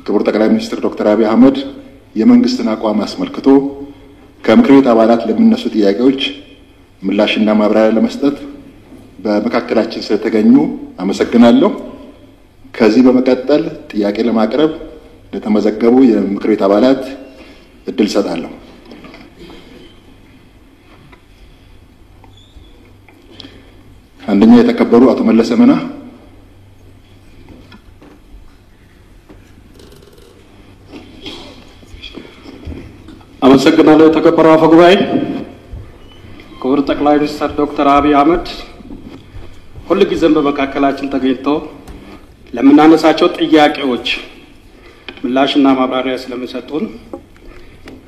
ክቡር ጠቅላይ ሚኒስትር ዶክተር አብይ አህመድ የመንግስትን አቋም አስመልክቶ ከምክር ቤት አባላት ለሚነሱ ጥያቄዎች ምላሽና ማብራሪያ ለመስጠት በመካከላችን ስለተገኙ አመሰግናለሁ። ከዚህ በመቀጠል ጥያቄ ለማቅረብ ለተመዘገቡ የምክር ቤት አባላት እድል ሰጣለሁ። አንደኛ የተከበሩ አቶ መለሰ መና። አመሰግናለሁ። የተከበሩ አፈ ጉባኤ፣ ክቡር ጠቅላይ ሚኒስትር ዶክተር አብይ አህመድ ሁልጊዜም በመካከላችን ተገኝተው ለምናነሳቸው ጥያቄዎች ምላሽና ማብራሪያ ስለሚሰጡን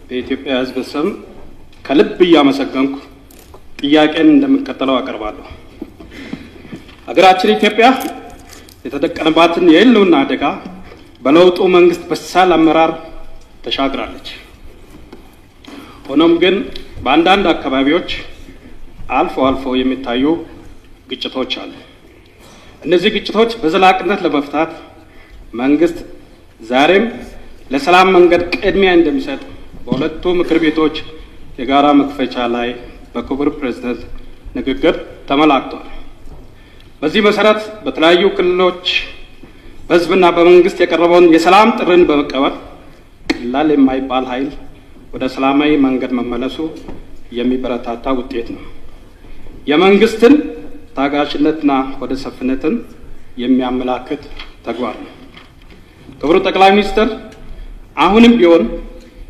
በኢትዮጵያ ሕዝብ ስም ከልብ እያመሰገንኩ ጥያቄን እንደሚከተለው አቀርባለሁ። ሀገራችን ኢትዮጵያ የተደቀነባትን የህልውና አደጋ በለውጡ መንግስት በሳል አመራር ተሻግራለች። ሆኖም ግን በአንዳንድ አካባቢዎች አልፎ አልፎ የሚታዩ ግጭቶች አሉ። እነዚህ ግጭቶች በዘላቂነት ለመፍታት መንግስት ዛሬም ለሰላም መንገድ ቅድሚያ እንደሚሰጥ በሁለቱ ምክር ቤቶች የጋራ መክፈቻ ላይ በክቡር ፕሬዝዳንት ንግግር ተመላክቷል። በዚህ መሰረት በተለያዩ ክልሎች በህዝብና በመንግስት የቀረበውን የሰላም ጥሪን በመቀበል ቀላል የማይባል ኃይል ወደ ሰላማዊ መንገድ መመለሱ የሚበረታታ ውጤት ነው። የመንግስትን ታጋሽነትና ወደ ሰፍነትን የሚያመላክት ተግባር ነው። ክቡር ጠቅላይ ሚኒስትር አሁንም ቢሆን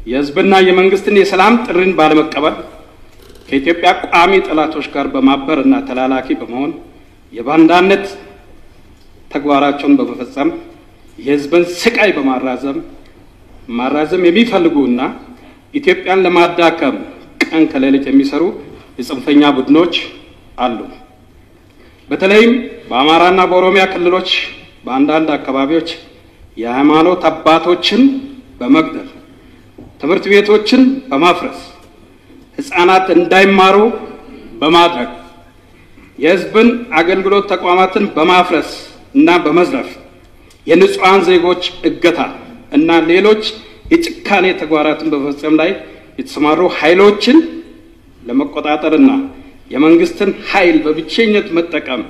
የህዝብና የመንግስትን የሰላም ጥሪን ባለመቀበል ከኢትዮጵያ ቋሚ ጠላቶች ጋር በማበርና ተላላኪ በመሆን የባንዳነት ተግባራቸውን በመፈጸም የህዝብን ስቃይ በማራዘም የሚፈልጉና ኢትዮጵያን ለማዳከም ቀን ከሌሊት የሚሰሩ የጽንፈኛ ቡድኖች አሉ። በተለይም በአማራና በኦሮሚያ ክልሎች በአንዳንድ አካባቢዎች የሃይማኖት አባቶችን በመግደል ትምህርት ቤቶችን በማፍረስ ህፃናት እንዳይማሩ በማድረግ የህዝብን አገልግሎት ተቋማትን በማፍረስ እና በመዝረፍ የንጹሃን ዜጎች እገታ እና ሌሎች የጭካኔ ተግባራትን በመፈጸም ላይ የተሰማሩ ኃይሎችን ለመቆጣጠርና የመንግስትን ኃይል በብቸኝነት መጠቀም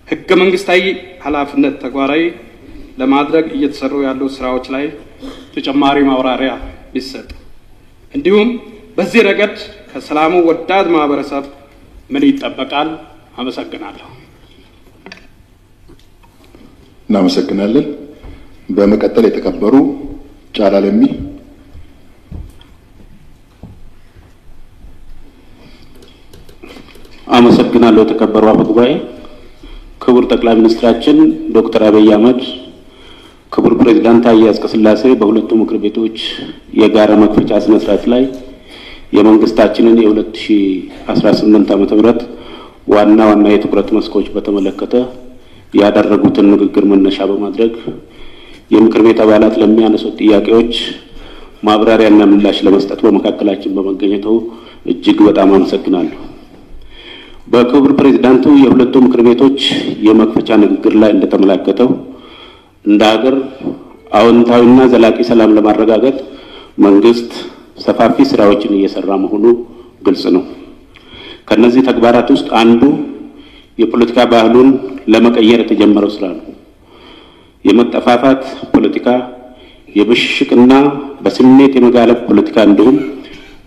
ህገ መንግስታዊ ኃላፊነት ተግባራዊ ለማድረግ እየተሰሩ ያሉ ስራዎች ላይ ተጨማሪ ማብራሪያ ቢሰጥ፣ እንዲሁም በዚህ ረገድ ከሰላሙ ወዳድ ማህበረሰብ ምን ይጠበቃል? አመሰግናለሁ። እናመሰግናለን። በመቀጠል የተከበሩ ጫላ ለሚ። አመሰግናለሁ። የተከበሩ አፈ ጉባኤ፣ ክቡር ጠቅላይ ሚኒስትራችን ዶክተር አብይ አህመድ፣ ክቡር ፕሬዝዳንት ታዬ አጽቀሥላሴ በሁለቱ ምክር ቤቶች የጋራ መክፈቻ ስነ ስርዓት ላይ የመንግስታችንን የ2018 ዓ.ም ዋና የትኩረት መስኮች በተመለከተ ያደረጉትን ንግግር መነሻ በማድረግ የምክር ቤት አባላት ለሚያነሱት ጥያቄዎች ማብራሪያና ምላሽ ለመስጠት በመካከላችን በመገኘቱ እጅግ በጣም አመሰግናለሁ። በክቡር ፕሬዝዳንቱ የሁለቱ ምክር ቤቶች የመክፈቻ ንግግር ላይ እንደተመላከተው እንደ ሀገር አዎንታዊና ዘላቂ ሰላም ለማረጋገጥ መንግስት ሰፋፊ ስራዎችን እየሰራ መሆኑ ግልጽ ነው። ከነዚህ ተግባራት ውስጥ አንዱ የፖለቲካ ባህሉን ለመቀየር የተጀመረው ስራ ነው። የመጠፋፋት ፖለቲካ፣ የብሽሽቅና በስሜት የመጋለብ ፖለቲካ እንዲሁም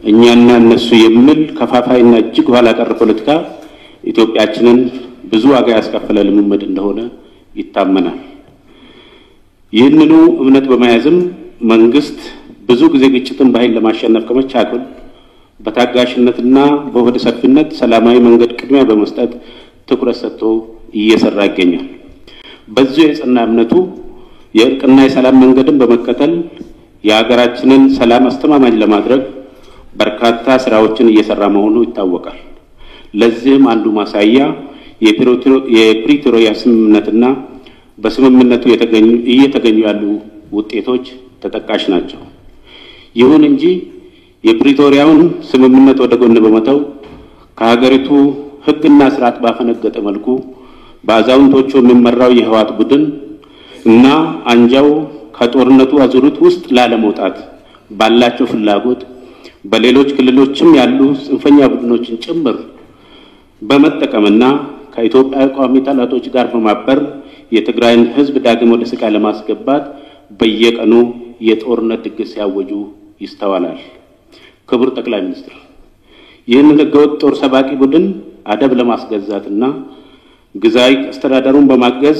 እኛና እነሱ የሚል ከፋፋይና እጅግ ኋላ ቀር ፖለቲካ ኢትዮጵያችንን ብዙ ዋጋ ያስከፈለ ልምምድ እንደሆነ ይታመናል። ይህንኑ እምነት በመያዝም መንግስት ብዙ ጊዜ ግጭትን በኃይል ለማሸነፍ ከመቻኮል በታጋሽነትና በሆደ ሰፊነት ሰላማዊ መንገድ ቅድሚያ በመስጠት ትኩረት ሰጥቶ እየሰራ ይገኛል። በዚህ የጸና እምነቱ የእርቅና የሰላም መንገድን በመከተል የሀገራችንን ሰላም አስተማማኝ ለማድረግ በርካታ ስራዎችን እየሰራ መሆኑ ይታወቃል። ለዚህም አንዱ ማሳያ የፕሪቶሪያ ስምምነትና በስምምነቱ እየተገኙ ያሉ ውጤቶች ተጠቃሽ ናቸው። ይሁን እንጂ የፕሪቶሪያውን ስምምነት ወደ ጎን በመተው ከሀገሪቱ ህግና ስርዓት ባፈነገጠ መልኩ በአዛውንቶቹ የሚመራው የህወሓት ቡድን እና አንጃው ከጦርነቱ አዙሪት ውስጥ ላለመውጣት ባላቸው ፍላጎት በሌሎች ክልሎችም ያሉ ጽንፈኛ ቡድኖችን ጭምር በመጠቀምና ከኢትዮጵያ ቋሚ ጠላቶች ጋር በማበር የትግራይን ህዝብ ዳግም ወደ ስቃይ ለማስገባት በየቀኑ የጦርነት ድግስ ያወጁ ይስተዋላል። ክቡር ጠቅላይ ሚኒስትር፣ ይህንን ህገወጥ ጦር ሰባቂ ቡድን አደብ ለማስገዛትና ግዛዊ አስተዳደሩን በማገዝ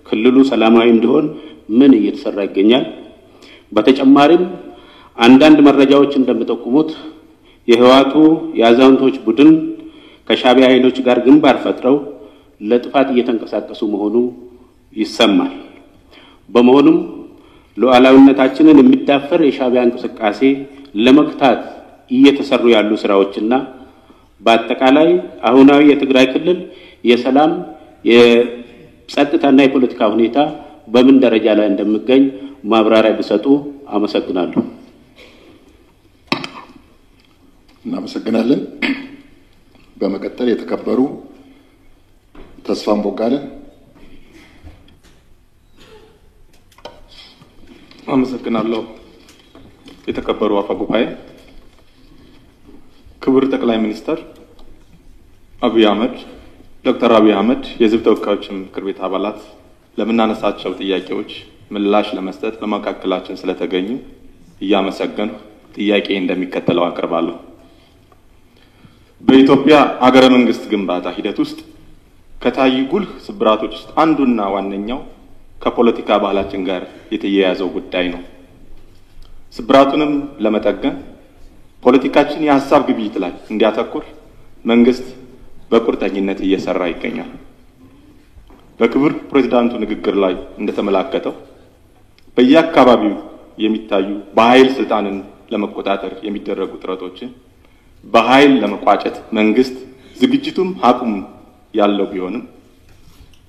ክልሉ ሰላማዊ እንዲሆን ምን እየተሰራ ይገኛል? በተጨማሪም አንዳንድ መረጃዎች እንደሚጠቁሙት የህዋቱ የአዛውንቶች ቡድን ከሻዕቢያ ኃይሎች ጋር ግንባር ፈጥረው ለጥፋት እየተንቀሳቀሱ መሆኑ ይሰማል። በመሆኑም ሉዓላዊነታችንን የሚዳፈር የሻዕቢያ እንቅስቃሴ ለመክታት እየተሰሩ ያሉ ስራዎችና በአጠቃላይ አሁናዊ የትግራይ ክልል የሰላም የጸጥታና የፖለቲካ ሁኔታ በምን ደረጃ ላይ እንደሚገኝ ማብራሪያ ቢሰጡ አመሰግናለሁ። እናመሰግናለን። በመቀጠል የተከበሩ ተስፋን ቦጋለ። አመሰግናለሁ። የተከበሩ አፈ ጉባኤ፣ ክቡር ጠቅላይ ሚኒስትር አብይ አህመድ፣ ዶክተር አብይ አህመድ፣ የህዝብ ተወካዮች ምክር ቤት አባላት ለምናነሳቸው ጥያቄዎች ምላሽ ለመስጠት በመካከላችን ስለተገኙ እያመሰገንኩ ጥያቄ እንደሚከተለው አቀርባለሁ። በኢትዮጵያ አገረ መንግስት ግንባታ ሂደት ውስጥ ከታዩ ጉልህ ስብራቶች ውስጥ አንዱና ዋነኛው ከፖለቲካ ባህላችን ጋር የተያያዘው ጉዳይ ነው። ስብራቱንም ለመጠገን ፖለቲካችን የሐሳብ ግብይት ላይ እንዲያተኩር መንግስት በቁርጠኝነት እየሰራ ይገኛል። በክቡር ፕሬዝዳንቱ ንግግር ላይ እንደተመላከተው በየአካባቢው የሚታዩ በኃይል ስልጣንን ለመቆጣጠር የሚደረጉ ጥረቶችን በኃይል ለመቋጨት መንግስት ዝግጅቱም አቅም ያለው ቢሆንም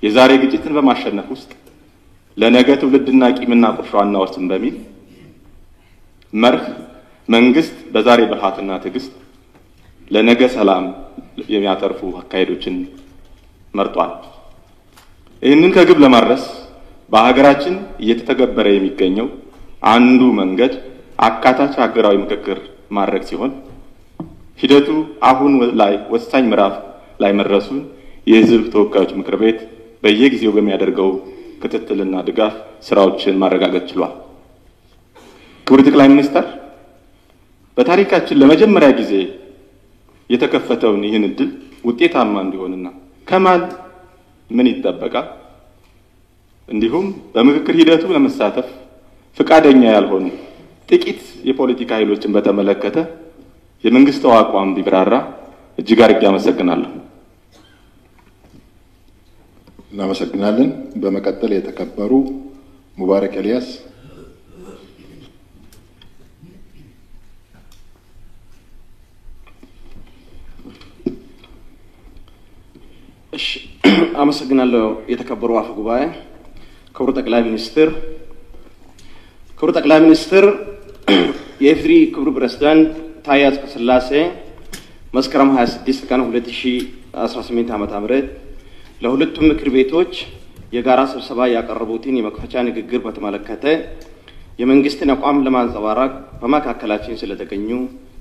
የዛሬ ግጭትን በማሸነፍ ውስጥ ለነገ ትውልድና ቂምና ቁርሾ አናወርስም በሚል መርህ መንግስት በዛሬ ብልሃትና ትዕግስት ለነገ ሰላም የሚያተርፉ አካሄዶችን መርጧል። ይህንን ከግብ ለማድረስ በሀገራችን እየተተገበረ የሚገኘው አንዱ መንገድ አካታች ሀገራዊ ምክክር ማድረግ ሲሆን ሂደቱ አሁን ላይ ወሳኝ ምዕራፍ ላይ መድረሱን የህዝብ ተወካዮች ምክር ቤት በየጊዜው በሚያደርገው ክትትልና ድጋፍ ስራዎችን ማረጋገጥ ችሏል። ክቡር ጠቅላይ ሚኒስትር፣ በታሪካችን ለመጀመሪያ ጊዜ የተከፈተውን ይህን እድል ውጤታማ እንዲሆንና ከማን ምን ይጠበቃል፣ እንዲሁም በምክክር ሂደቱ ለመሳተፍ ፍቃደኛ ያልሆኑ ጥቂት የፖለቲካ ኃይሎችን በተመለከተ የመንግስት አቋም ቢብራራ እጅግ አድርጌ አመሰግናለሁ። እናመሰግናለን። በመቀጠል የተከበሩ ሙባረክ ኤልያስ። እሺ፣ አመሰግናለሁ። የተከበሩ አፈ ጉባኤ፣ ክቡር ጠቅላይ ሚኒስትር፣ የኢፌዴሪ ክቡር ፕሬዝዳንት ታዬ አጽቀሥላሴ መስከረም 26 ቀን 2018 ዓ.ም ለሁለቱም ምክር ቤቶች የጋራ ስብሰባ ያቀረቡትን የመክፈቻ ንግግር በተመለከተ የመንግስትን አቋም ለማንጸባረቅ በመካከላችን ስለተገኙ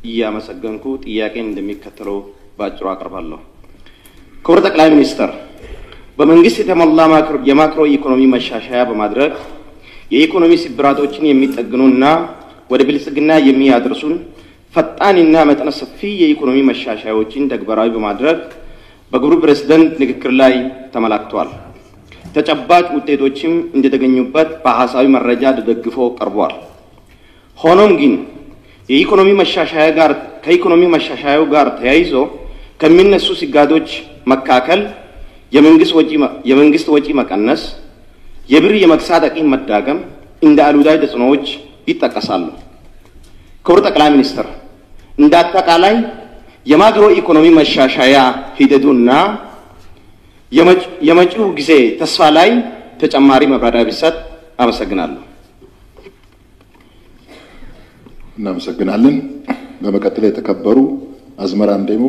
እያመሰገንኩ ጥያቄን እንደሚከተለው ባጭሩ አቀርባለሁ። ክቡር ጠቅላይ ሚኒስትር፣ በመንግስት የተሞላ የማክሮ ኢኮኖሚ መሻሻያ በማድረግ የኢኮኖሚ ስብራቶችን የሚጠግኑና ወደ ብልጽግና የሚያደርሱን ፈጣንና መጠነ ሰፊ የኢኮኖሚ መሻሻያዎችን ተግባራዊ በማድረግ በክቡር ፕሬዝዳንት ንግግር ላይ ተመላክቷል። ተጨባጭ ውጤቶችም እንደተገኙበት በሐሳዊ መረጃ ተደግፎ ቀርቧል። ሆኖም ግን ከኢኮኖሚ መሻሻያው ጋር ተያይዞ ከሚነሱ ስጋቶች መካከል የመንግስት ወጪ መቀነስ፣ የብር የመግዛት አቅም መዳከም እንደ አሉታዊ ተጽዕኖዎች ይጠቀሳሉ። ክቡር ጠቅላይ ሚኒስትር፣ እንደ አጠቃላይ የማክሮ ኢኮኖሚ መሻሻያ ሂደቱና የመጪው ጊዜ ተስፋ ላይ ተጨማሪ ማብራሪያ ቢሰጥ አመሰግናለሁ። እናመሰግናለን። በመቀጠል የተከበሩ አዝመራ አንዴሞ።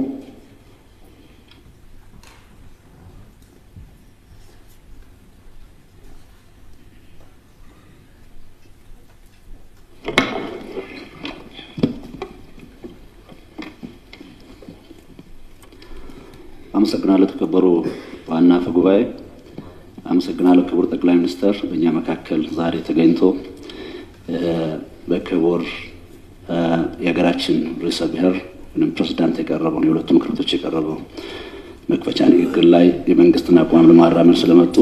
አመሰግናለሁ ተከበሩ ዋና አፈ ጉባኤ፣ አመሰግናለሁ ክቡር ጠቅላይ ሚኒስትር በእኛ መካከል ዛሬ ተገኝቶ በክቡር የሀገራችን ርዕሰ ብሔር ወይም ፕሬዝዳንት የቀረበው የሁለቱ ምክር ቤቶች የቀረበው መክፈቻ ንግግር ላይ የመንግስትን አቋም ለማራመድ ስለመጡ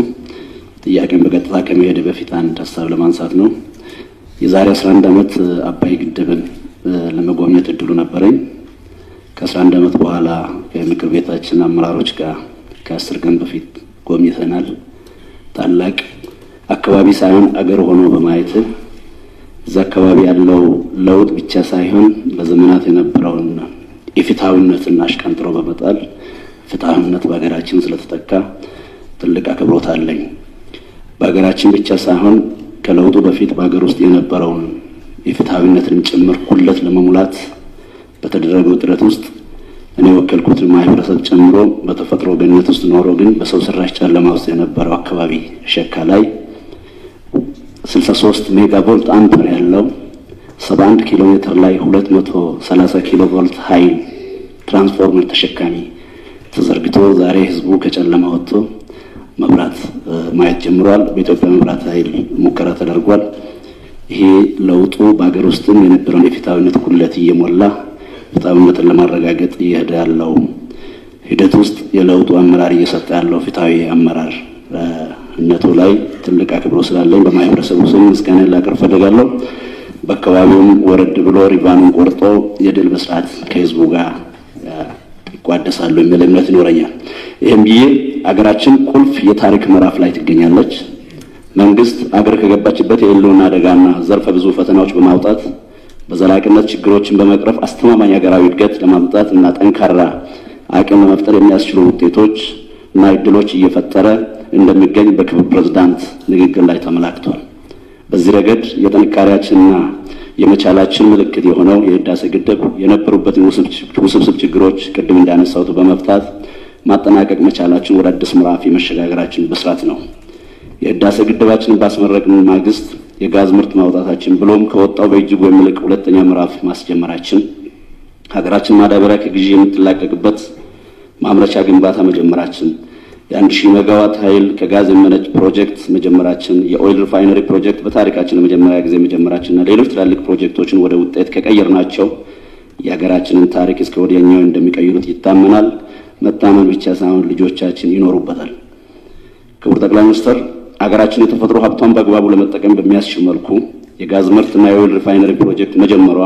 ጥያቄን በቀጥታ ከመሄድ በፊት አንድ ሀሳብ ለማንሳት ነው። የዛሬ 11 ዓመት አባይ ግድብን ለመጎብኘት እድሉ ነበረኝ። ከ11 ዓመት በኋላ ከምክር ቤታችን አመራሮች ጋር ከ10 ቀን በፊት ጎብኝተናል። ታላቅ አካባቢ ሳይሆን አገር ሆኖ በማየት እዛ አካባቢ ያለው ለውጥ ብቻ ሳይሆን በዘመናት የነበረውን ኢፍትሃዊነትን አሽቀንጥሮ በመጣል ፍትሃዊነት በሀገራችን ስለተተካ ትልቅ አክብሮት አለኝ። በሀገራችን ብቻ ሳይሆን ከለውጡ በፊት በሀገር ውስጥ የነበረውን ኢፍትሃዊነትን ጭምር ኩለት ለመሙላት በተደረገው ጥረት ውስጥ እኔ ወከልኩትን ማህበረሰብ ጨምሮ በተፈጥሮ ገነት ውስጥ ኖሮ ግን በሰው ሰራሽ ጨለማ ውስጥ የነበረው አካባቢ ሸካ ላይ 63 ሜጋቮልት አምፐር ያለው 71 ኪሎ ሜትር ላይ 230 ኪሎ ቮልት ኃይል ትራንስፎርመር ተሸካሚ ተዘርግቶ ዛሬ ህዝቡ ከጨለማ ወጥቶ መብራት ማየት ጀምሯል። በኢትዮጵያ መብራት ኃይል ሙከራ ተደርጓል። ይሄ ለውጡ በአገር ውስጥም የነበረውን የፍትሃዊነት ኩለት እየሞላ ፍትሃዊነትን ለማረጋገጥ እየሄደ ያለው ሂደት ውስጥ የለውጡ አመራር እየሰጠ ያለው ፍትሃዊ አመራር እነቱ ላይ ትልቅ አክብሮት ስላለኝ በማህበረሰቡ ስም ምስጋና ላቀርብ ፈልጋለሁ። በአካባቢውም ወረድ ብሎ ሪቫኑን ቆርጦ የድል መስራት ከህዝቡ ጋር ይቋደሳሉ የሚል እምነት ይኖረኛል። ይሄም ብዬ አገራችን ቁልፍ የታሪክ ምዕራፍ ላይ ትገኛለች። መንግስት አገር ከገባችበት የህልውና አደጋና ዘርፈ ብዙ ፈተናዎች በማውጣት በዘላቂነት ችግሮችን በመቅረፍ አስተማማኝ ሀገራዊ እድገት ለማምጣት እና ጠንካራ አቅም ለመፍጠር የሚያስችሉ ውጤቶች እና እድሎች እየፈጠረ እንደሚገኝ በክቡር ፕሬዝዳንት ንግግር ላይ ተመላክቷል። በዚህ ረገድ የጥንካሬያችንና የመቻላችን ምልክት የሆነው የህዳሴ ግድብ የነበሩበትን ውስብስብ ችግሮች ቅድም እንዳነሳሁት በመፍታት ማጠናቀቅ መቻላችን ወደ አዲስ ምዕራፍ የመሸጋገራችን ብስራት ነው። የህዳሴ ግድባችንን ባስመረቅን ማግስት የጋዝ ምርት ማውጣታችን ብሎም ከወጣው በእጅጉ የሚልቅ ሁለተኛ ምዕራፍ ማስጀመራችን ሀገራችን ማዳበሪያ ከግዢ የምትላቀቅበት ማምረቻ ግንባታ መጀመራችን የ1000 ሜጋዋት ኃይል ከጋዝ የሚመነጭ ፕሮጀክት መጀመራችን የኦይል ሪፋይነሪ ፕሮጀክት በታሪካችን ለመጀመሪያ ጊዜ መጀመራችንና ሌሎች ትላልቅ ፕሮጀክቶችን ወደ ውጤት ከቀየርናቸው የሀገራችንን ታሪክ እስከ ወዲያኛው እንደሚቀይሩት ይታመናል። መታመን ብቻ ሳይሆን ልጆቻችን ይኖሩበታል። ክቡር ጠቅላይ ሚኒስትር ሀገራችን የተፈጥሮ ሀብቷን በአግባቡ ለመጠቀም በሚያስችል መልኩ የጋዝ ምርትና የኦይል ሪፋይነሪ ፕሮጀክት መጀመሯ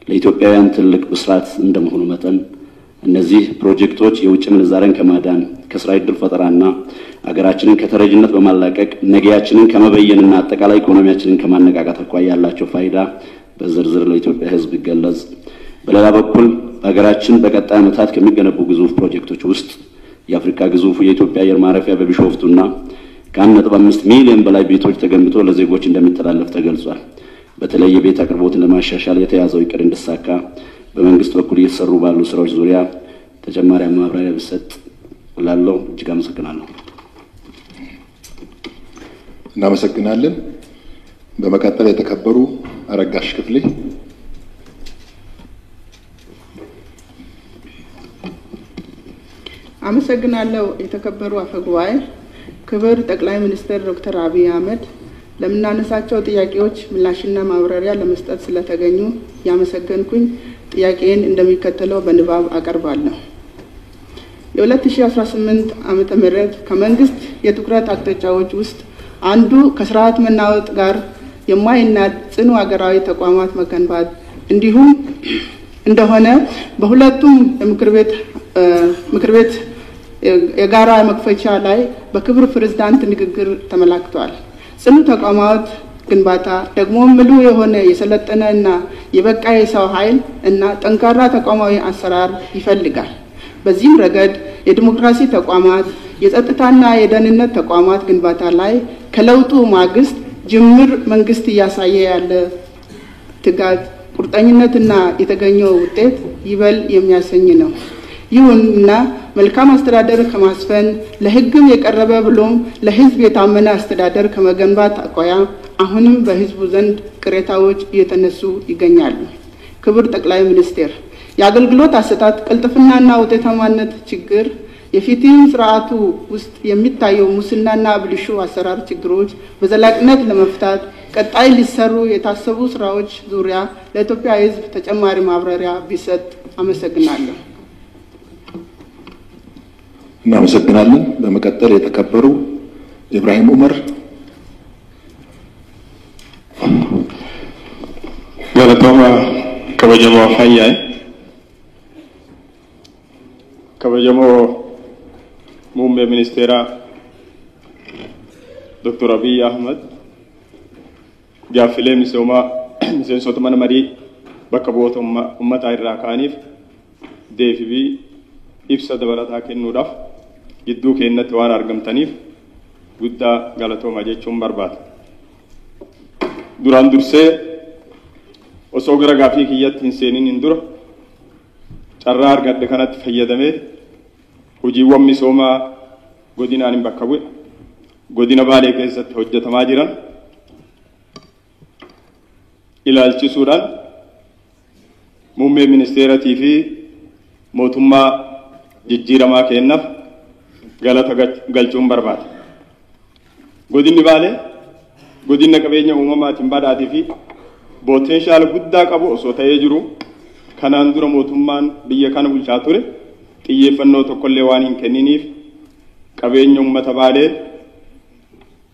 ለኢትዮጵያውያን ትልቅ ብስራት እንደመሆኑ መጠን እነዚህ ፕሮጀክቶች የውጭ ምንዛሬን ከማዳን ከስራ ዕድል ፈጠራና ሀገራችንን ከተረጅነት በማላቀቅ ነገያችንን ከመበየንና አጠቃላይ ኢኮኖሚያችንን ከማነቃቃት አኳያ ያላቸው ፋይዳ በዝርዝር ለኢትዮጵያ ሕዝብ ይገለጽ። በሌላ በኩል ሀገራችን በቀጣይ ዓመታት ከሚገነቡ ግዙፍ ፕሮጀክቶች ውስጥ የአፍሪካ ግዙፉ የኢትዮጵያ አየር ማረፊያ በቢሾፍቱና ከ1.5 ሚሊዮን በላይ ቤቶች ተገንብቶ ለዜጎች እንደሚተላለፍ ተገልጿል። በተለይ የቤት አቅርቦትን ለማሻሻል የተያዘው እቅድ እንዲሳካ በመንግስት በኩል እየተሰሩ ባሉ ስራዎች ዙሪያ ተጨማሪ ማብራሪያ ቢሰጥ እላለሁ። እጅግ አመሰግናለሁ። እናመሰግናለን። በመቀጠል የተከበሩ አረጋሽ ክፍሌ። አመሰግናለሁ። የተከበሩ አፈ ጉባኤ፣ ክቡር ጠቅላይ ሚኒስትር ዶክተር አብይ አህመድ ለምናነሳቸው ጥያቄዎች ምላሽና ማብራሪያ ለመስጠት ስለተገኙ ያመሰገንኩኝ ጥያቄን እንደሚከተለው በንባብ አቀርባለሁ። የ2018 ዓመተ ምህረት ከመንግስት የትኩረት አቅጣጫዎች ውስጥ አንዱ ከስርዓት መናወጥ ጋር የማይናድ ጽኑ ሀገራዊ ተቋማት መገንባት እንዲሁም እንደሆነ በሁለቱም ምክር ቤት የጋራ መክፈቻ ላይ በክብር ፕሬዝዳንት ንግግር ተመላክቷል። ጽኑ ተቋማት ግንባታ ደግሞ ሙሉ የሆነ የሰለጠነ እና የበቃ የሰው ኃይል እና ጠንካራ ተቋማዊ አሰራር ይፈልጋል። በዚህም ረገድ የዲሞክራሲ ተቋማት፣ የጸጥታና የደህንነት ተቋማት ግንባታ ላይ ከለውጡ ማግስት ጅምር መንግስት እያሳየ ያለ ትጋት፣ ቁርጠኝነትና የተገኘው ውጤት ይበል የሚያሰኝ ነው። ይሁንና መልካም አስተዳደር ከማስፈን ለህግም የቀረበ ብሎም ለህዝብ የታመነ አስተዳደር ከመገንባት አኳያ አሁንም በህዝቡ ዘንድ ቅሬታዎች እየተነሱ ይገኛሉ። ክቡር ጠቅላይ ሚኒስትር፣ የአገልግሎት አሰጣጥ ቅልጥፍናና ውጤታማነት ችግር የፍትህ ስርዓቱ ውስጥ የሚታየው ሙስናና ብልሹ አሰራር ችግሮች በዘላቂነት ለመፍታት ቀጣይ ሊሰሩ የታሰቡ ስራዎች ዙሪያ ለኢትዮጵያ ሕዝብ ተጨማሪ ማብራሪያ ቢሰጥ አመሰግናለሁ። እናመሰግናለን። በመቀጠል የተከበሩ ኢብራሂም ኡመር። ገለቶማ ከበጀሞ ፋያይ ከበጀሞ ሙምቤ ሚኒስቴራ ዶክተር አብይ አህመድ gaaffilee misoomaa miseensota mana marii bakka bu'oota uummataa irraa ka'aniif deebii ibsa dabalataa kennuudhaaf gidduu keenyatti waan argamtaniif guddaa galatoomaa jechuun barbaada. Duraan dursee osoo gara gaaffii kiyyatti hin seeniin dura carraa argadhe kanatti fayyadamee hojiiwwan misoomaa godinaan hin bakka bu'e godina Baalee keessatti hojjetamaa jiran ilaalchisuudhaan muummee ministeeratii fi mootummaa jijjiiramaa kennaaf galata galchuun barbaada. Godinni Baalee godina qabeenya uumamaatiin badhaatii fi potenshaal guddaa qabu osoo ta'ee jiru kanaan dura mootummaan biyya kana bulchaa ture xiyyeeffannoo tokkollee waan hin kenniniif qabeenya uummata Baalee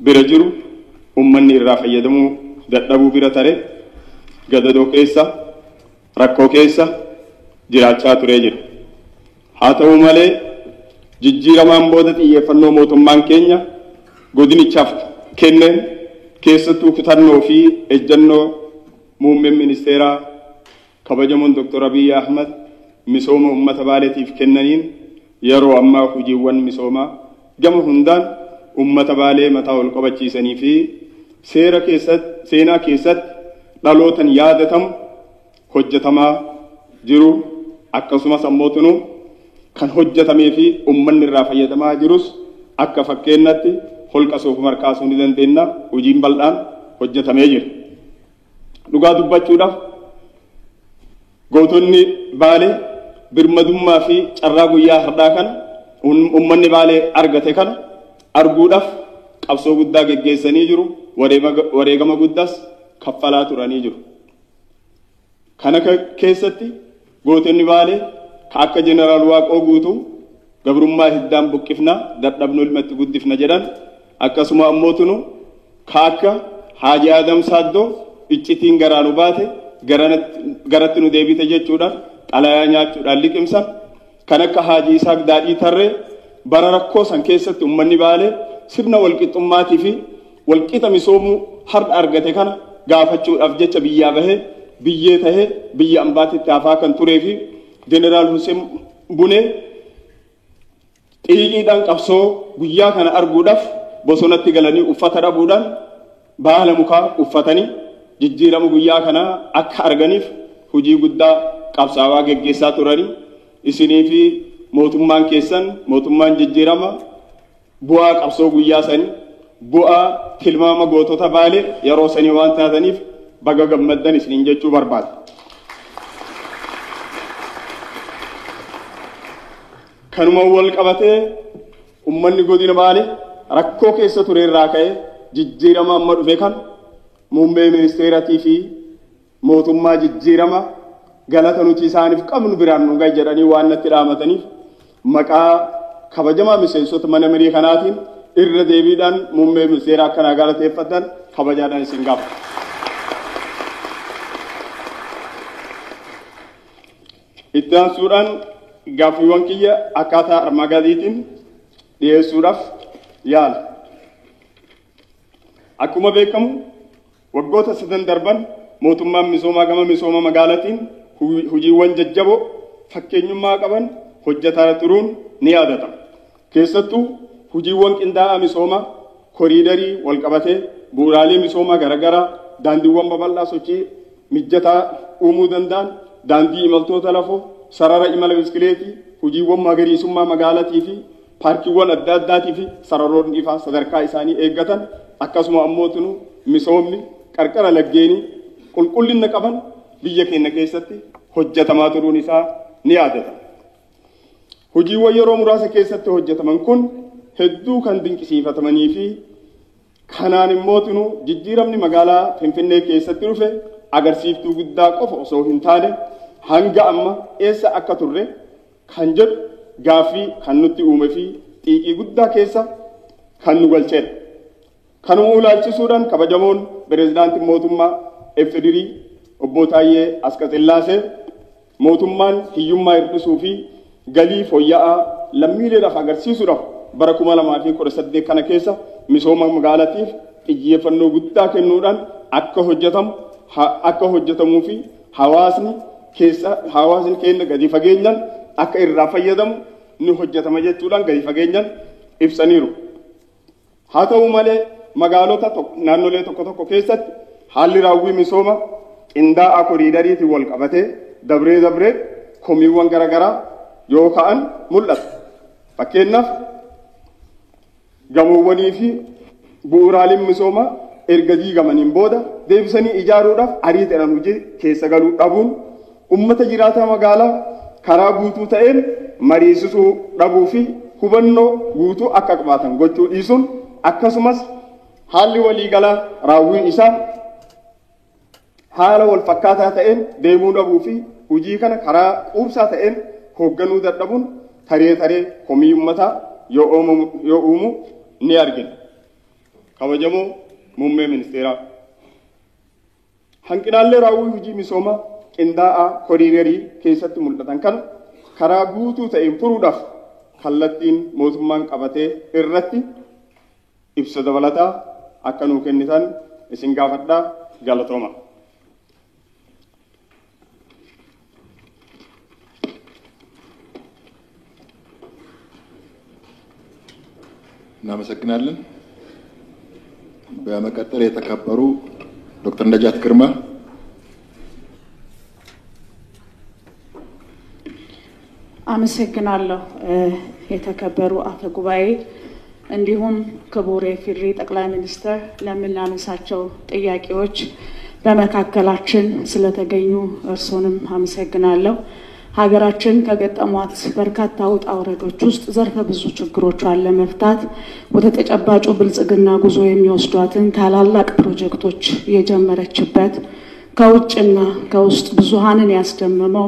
bira jiru uummanni irraa fayyadamuu dadhabuu bira tare gadadoo keessa rakkoo keessa jiraachaa turee jira. Haa ta'u malee jijjiiramaan booda xiyyeeffannoo mootummaan keenya godinichaaf kenneen keessattuu kutannoo fi ejjannoo muummeen ministeeraa kabajamoon Dr. Abiy Ahmed misooma uummata Baaleetiif kennaniin yeroo ammaa hojiiwwan misoomaa gama hundaan uummata Baalee mataa ol qabachiisanii fi seenaa keessatti dhalootan yaadatamu hojjetamaa jiru akkasumas ammootunu kan hojjetamee fi uummanni irraa fayyadamaa jirus akka fakkeenyatti holqa Soofumar kaasuu ni dandeenya hojiin bal'aan hojjetamee jira. Dhugaa dubbachuudhaaf gootonni Baalee birmadummaa fi carraa guyyaa har'aa kana uummanni Baalee argate kana arguudhaaf qabsoo guddaa geggeessanii jiru wareegama guddaas kaffalaa turanii jiru. Kana keessatti gootonni Baalee akka jeneraal Waaqoo guutuu gabrummaa hiddaan buqqifna dadhabnu ilmatti guddifna jedhan akkasuma ammootunu akka Haaji Adam Saaddoo iccitiin garaa nu baate garatti nu deebite jechuudhaan xalayaa nyaachuudhaan liqimsan kan akka Haaji Isaaq Daadhii Tarree bara rakkoo san keessatti uummanni Baalee sirna walqixxummaatii fi walqixa misoomuu har'a argate kana gaafachuudhaaf jecha biyyaa bahee biyyee tahee biyya ambaatitti hafaa kan turee fi jeneraal Hussein Bunee xiiqiidhaan qabsoo guyyaa kana arguudhaaf bosonatti galanii uffata dhabuudhaan baala mukaa uffatanii jijjiirama guyyaa kana akka arganiif hojii guddaa qabsaawaa geggeessaa turanii isinii fi mootummaan keessan mootummaan jijjiirama bu'aa qabsoo guyyaa sanii bu'aa tilmaama gootota Baalee yeroo sanii waan taataniif baga gammaddan isiniin jechuu barbaada. Kanuma wal qabatee uummanni godina Baalee rakkoo keessa ture irraa ka'ee jijjiirama amma dhufe kan muummee ministeeratii fi mootummaa jijjiirama galata nuti isaaniif qabnu biraan nu gahe jedhanii waan natti dhaamataniif maqaa kabajamaa miseensota mana marii kanaatiin irra deebiidhaan muummee ministeeraa akkanaa galateeffatan kabajaadhaan isin gaafata. Itti aansuudhaan gaaffiiwwan kiyya akkaataa armaa gadiitiin dhiyeessuudhaaf yaala. Akkuma beekamu waggoota 7 darban mootummaan misoomaa gama misooma magaalaatiin hojiiwwan jajjaboo fakkeenyummaa qaban hojjetaa turuun ni yaadatama. Keessattuu hojiiwwan qindaa'aa misoomaa koriidarii wal qabatee bu'uuraalee misoomaa garaagaraa daandiiwwan babal'aa sochii mijataa uumuu danda'an daandii imaltoota lafoo sarara imala biskileetii hojiiwwan magariisummaa magaalaatii fi paarkiiwwan adda addaatii fi sararoonni ifaa sadarkaa isaanii eeggatan akkasuma ammootinu misoomni qarqara laggeenii qulqullina qaban biyya keenya keessatti hojjetamaa turuun isaa ni yaadatama. hojii yeroo muraasa keessatti hojjetaman kun hedduu kan dinqisiifatamanii fi kanaan immoo tunu jijjiiramni magaalaa Finfinnee keessatti dhufe agarsiiftuu guddaa qofa osoo hin taane hanga amma eessa akka turre kan jedhu gaaffii kan nutti uume fi xiiqii guddaa keessa kan nu galchedha. Kanuma ulaalchisuudhaan kabajamoon pireezidaantiin mootummaa FDRI obbo Taayyee Asqasillaasee mootummaan hiyyummaa hir'isuu fi galii fooyya'aa lammiileedhaaf agarsiisuudhaaf bara 2018 kana keessa misooma magaalaatiif xiyyeeffannoo guddaa kennuudhaan akka hojjetamuu fi hawaasni keenya gadi fageenyaan akka irraa fayyadamu ni hojjetama jechuudhaan gadi fageenyaan ibsaniiru. Haa ta'u malee magaalota naannolee tokko keessatti haalli raawwii misooma qindaa'aa koriidariitiin wal qabatee dabree komiiwwan garaagaraa yoo ka'an mul'ata. Fakkeenyaaf gamoowwanii fi bu'uuraaleen misoomaa erga diigamaniin booda deebisanii ijaaruudhaaf ariitiidhaan hojii keessa galuu dhabuun uummata jiraataa magaalaa karaa guutuu ta'een mariisisuu dhabuu fi hubannoo guutuu akka qabaatan gochuu dhiisuun akkasumas haalli waliigalaa raawwiin isaa haala wal fakkaataa ta'een deemuu dhabuu fi hojii kana karaa quubsaa ta'een hoogganuu dadhabuun taree komii uummataa yoo uumu ni argina. Kabajamoo muummee ministeeraa hanqinaalee raawwii hojii misoomaa qindaa'aa koriidarii keessatti mul'atan kana karaa guutuu ta'een furuudhaaf kallattiin mootummaan qabatee irratti ibsa dabalataa akka nuu kennitan isin gaafadhaa. Galatooma. እናመሰግናለን። በመቀጠል የተከበሩ ዶክተር ነጃት ግርማ አመሰግናለሁ። የተከበሩ አፈ ጉባኤ እንዲሁም ክቡር የፌዴሪ ጠቅላይ ሚኒስትር ለምናነሳቸው ጥያቄዎች በመካከላችን ስለተገኙ እርሶንም አመሰግናለሁ። ሀገራችን ከገጠሟት በርካታ ውጣ ውረዶች ውስጥ ዘርፈ ብዙ ችግሮቿን ለመፍታት ወደ ተጨባጩ ብልጽግና ጉዞ የሚወስዷትን ታላላቅ ፕሮጀክቶች የጀመረችበት ከውጭና ከውስጥ ብዙሃንን ያስደመመው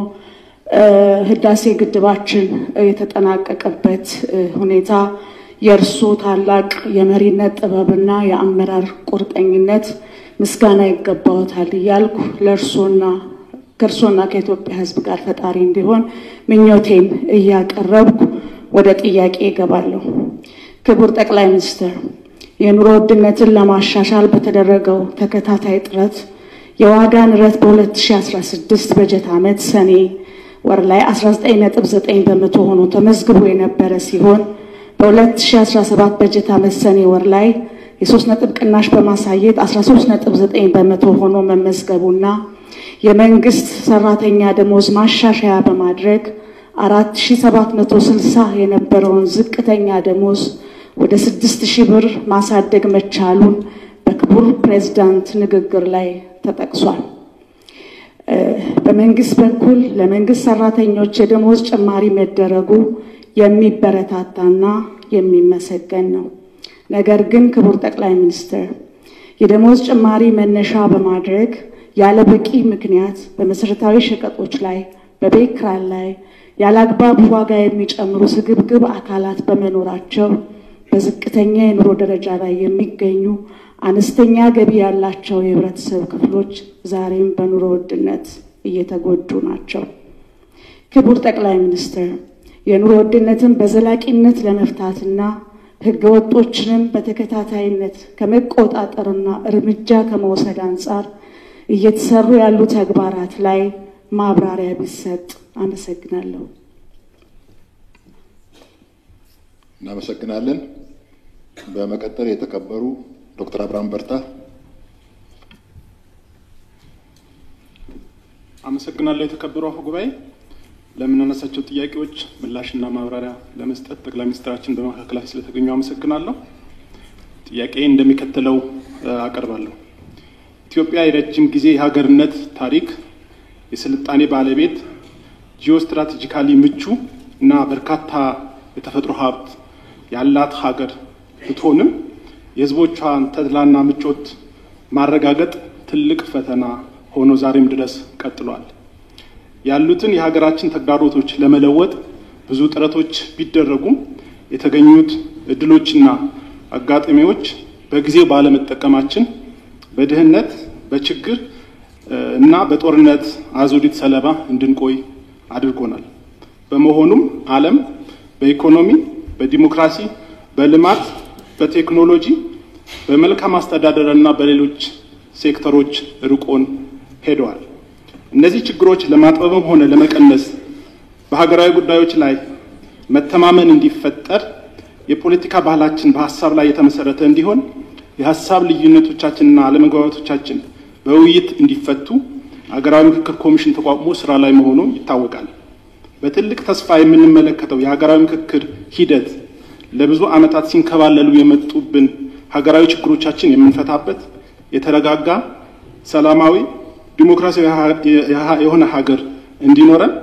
ህዳሴ ግድባችን የተጠናቀቀበት ሁኔታ የእርሱ ታላቅ የመሪነት ጥበብና የአመራር ቁርጠኝነት ምስጋና ይገባዎታል እያልኩ ለእርሶና ከእርሶና ከኢትዮጵያ ሕዝብ ጋር ፈጣሪ እንዲሆን ምኞቴን እያቀረብኩ ወደ ጥያቄ እገባለሁ። ክቡር ጠቅላይ ሚኒስትር፣ የኑሮ ውድነትን ለማሻሻል በተደረገው ተከታታይ ጥረት የዋጋ ንረት በ2016 በጀት ዓመት ሰኔ ወር ላይ 19.9% ሆኖ ተመዝግቦ የነበረ ሲሆን በ2017 በጀት ዓመት ሰኔ ወር ላይ የ3 ነጥብ ቅናሽ በማሳየት 13.9% ሆኖ መመዝገቡና የመንግስት ሰራተኛ ደሞዝ ማሻሻያ በማድረግ 4760 የነበረውን ዝቅተኛ ደሞዝ ወደ 6000 ብር ማሳደግ መቻሉን በክቡር ፕሬዝዳንት ንግግር ላይ ተጠቅሷል። በመንግስት በኩል ለመንግስት ሰራተኞች የደሞዝ ጭማሪ መደረጉ የሚበረታታና የሚመሰገን ነው። ነገር ግን ክቡር ጠቅላይ ሚኒስትር የደሞዝ ጭማሪ መነሻ በማድረግ ያለ በቂ ምክንያት በመሰረታዊ ሸቀጦች ላይ በቤት ኪራይ ላይ ያላግባብ ዋጋ የሚጨምሩ ስግብግብ አካላት በመኖራቸው በዝቅተኛ የኑሮ ደረጃ ላይ የሚገኙ አነስተኛ ገቢ ያላቸው የህብረተሰብ ክፍሎች ዛሬም በኑሮ ውድነት እየተጎዱ ናቸው። ክቡር ጠቅላይ ሚኒስትር፣ የኑሮ ውድነትን በዘላቂነት ለመፍታትና ህገወጦችንም በተከታታይነት ከመቆጣጠርና እርምጃ ከመውሰድ አንፃር እየተሰሩ ያሉ ተግባራት ላይ ማብራሪያ ቢሰጥ አመሰግናለሁ። እናመሰግናለን። በመቀጠል የተከበሩ ዶክተር አብርሃም በርታ። አመሰግናለሁ። የተከበሩ አፈ ጉባኤ፣ ለምናነሳቸው ጥያቄዎች ምላሽና ማብራሪያ ለመስጠት ጠቅላይ ሚኒስትራችን በመካከላችን ስለተገኙ አመሰግናለሁ። ጥያቄዬን እንደሚከተለው አቀርባለሁ። ኢትዮጵያ የረጅም ጊዜ ሀገርነት ታሪክ፣ የስልጣኔ ባለቤት፣ ጂኦስትራቴጂካሊ ምቹ እና በርካታ የተፈጥሮ ሀብት ያላት ሀገር ብትሆንም የህዝቦቿን ተድላና ምቾት ማረጋገጥ ትልቅ ፈተና ሆኖ ዛሬም ድረስ ቀጥሏል። ያሉትን የሀገራችን ተግዳሮቶች ለመለወጥ ብዙ ጥረቶች ቢደረጉም የተገኙት እድሎችና አጋጣሚዎች በጊዜው ባለመጠቀማችን በድህነት፣ በችግር እና በጦርነት አዙሪት ሰለባ እንድንቆይ አድርጎናል። በመሆኑም ዓለም በኢኮኖሚ፣ በዲሞክራሲ፣ በልማት፣ በቴክኖሎጂ፣ በመልካም አስተዳደርና በሌሎች ሴክተሮች ርቆን ሄደዋል። እነዚህ ችግሮች ለማጥበብም ሆነ ለመቀነስ በሀገራዊ ጉዳዮች ላይ መተማመን እንዲፈጠር የፖለቲካ ባህላችን በሀሳብ ላይ የተመሰረተ እንዲሆን የሀሳብ ልዩነቶቻችንና አለመግባባቶቻችን በውይይት እንዲፈቱ ሀገራዊ ምክክር ኮሚሽን ተቋቁሞ ስራ ላይ መሆኑ ይታወቃል። በትልቅ ተስፋ የምንመለከተው የሀገራዊ ምክክር ሂደት ለብዙ ዓመታት ሲንከባለሉ የመጡብን ሀገራዊ ችግሮቻችን የምንፈታበት የተረጋጋ፣ ሰላማዊ፣ ዲሞክራሲያዊ የሆነ ሀገር እንዲኖረን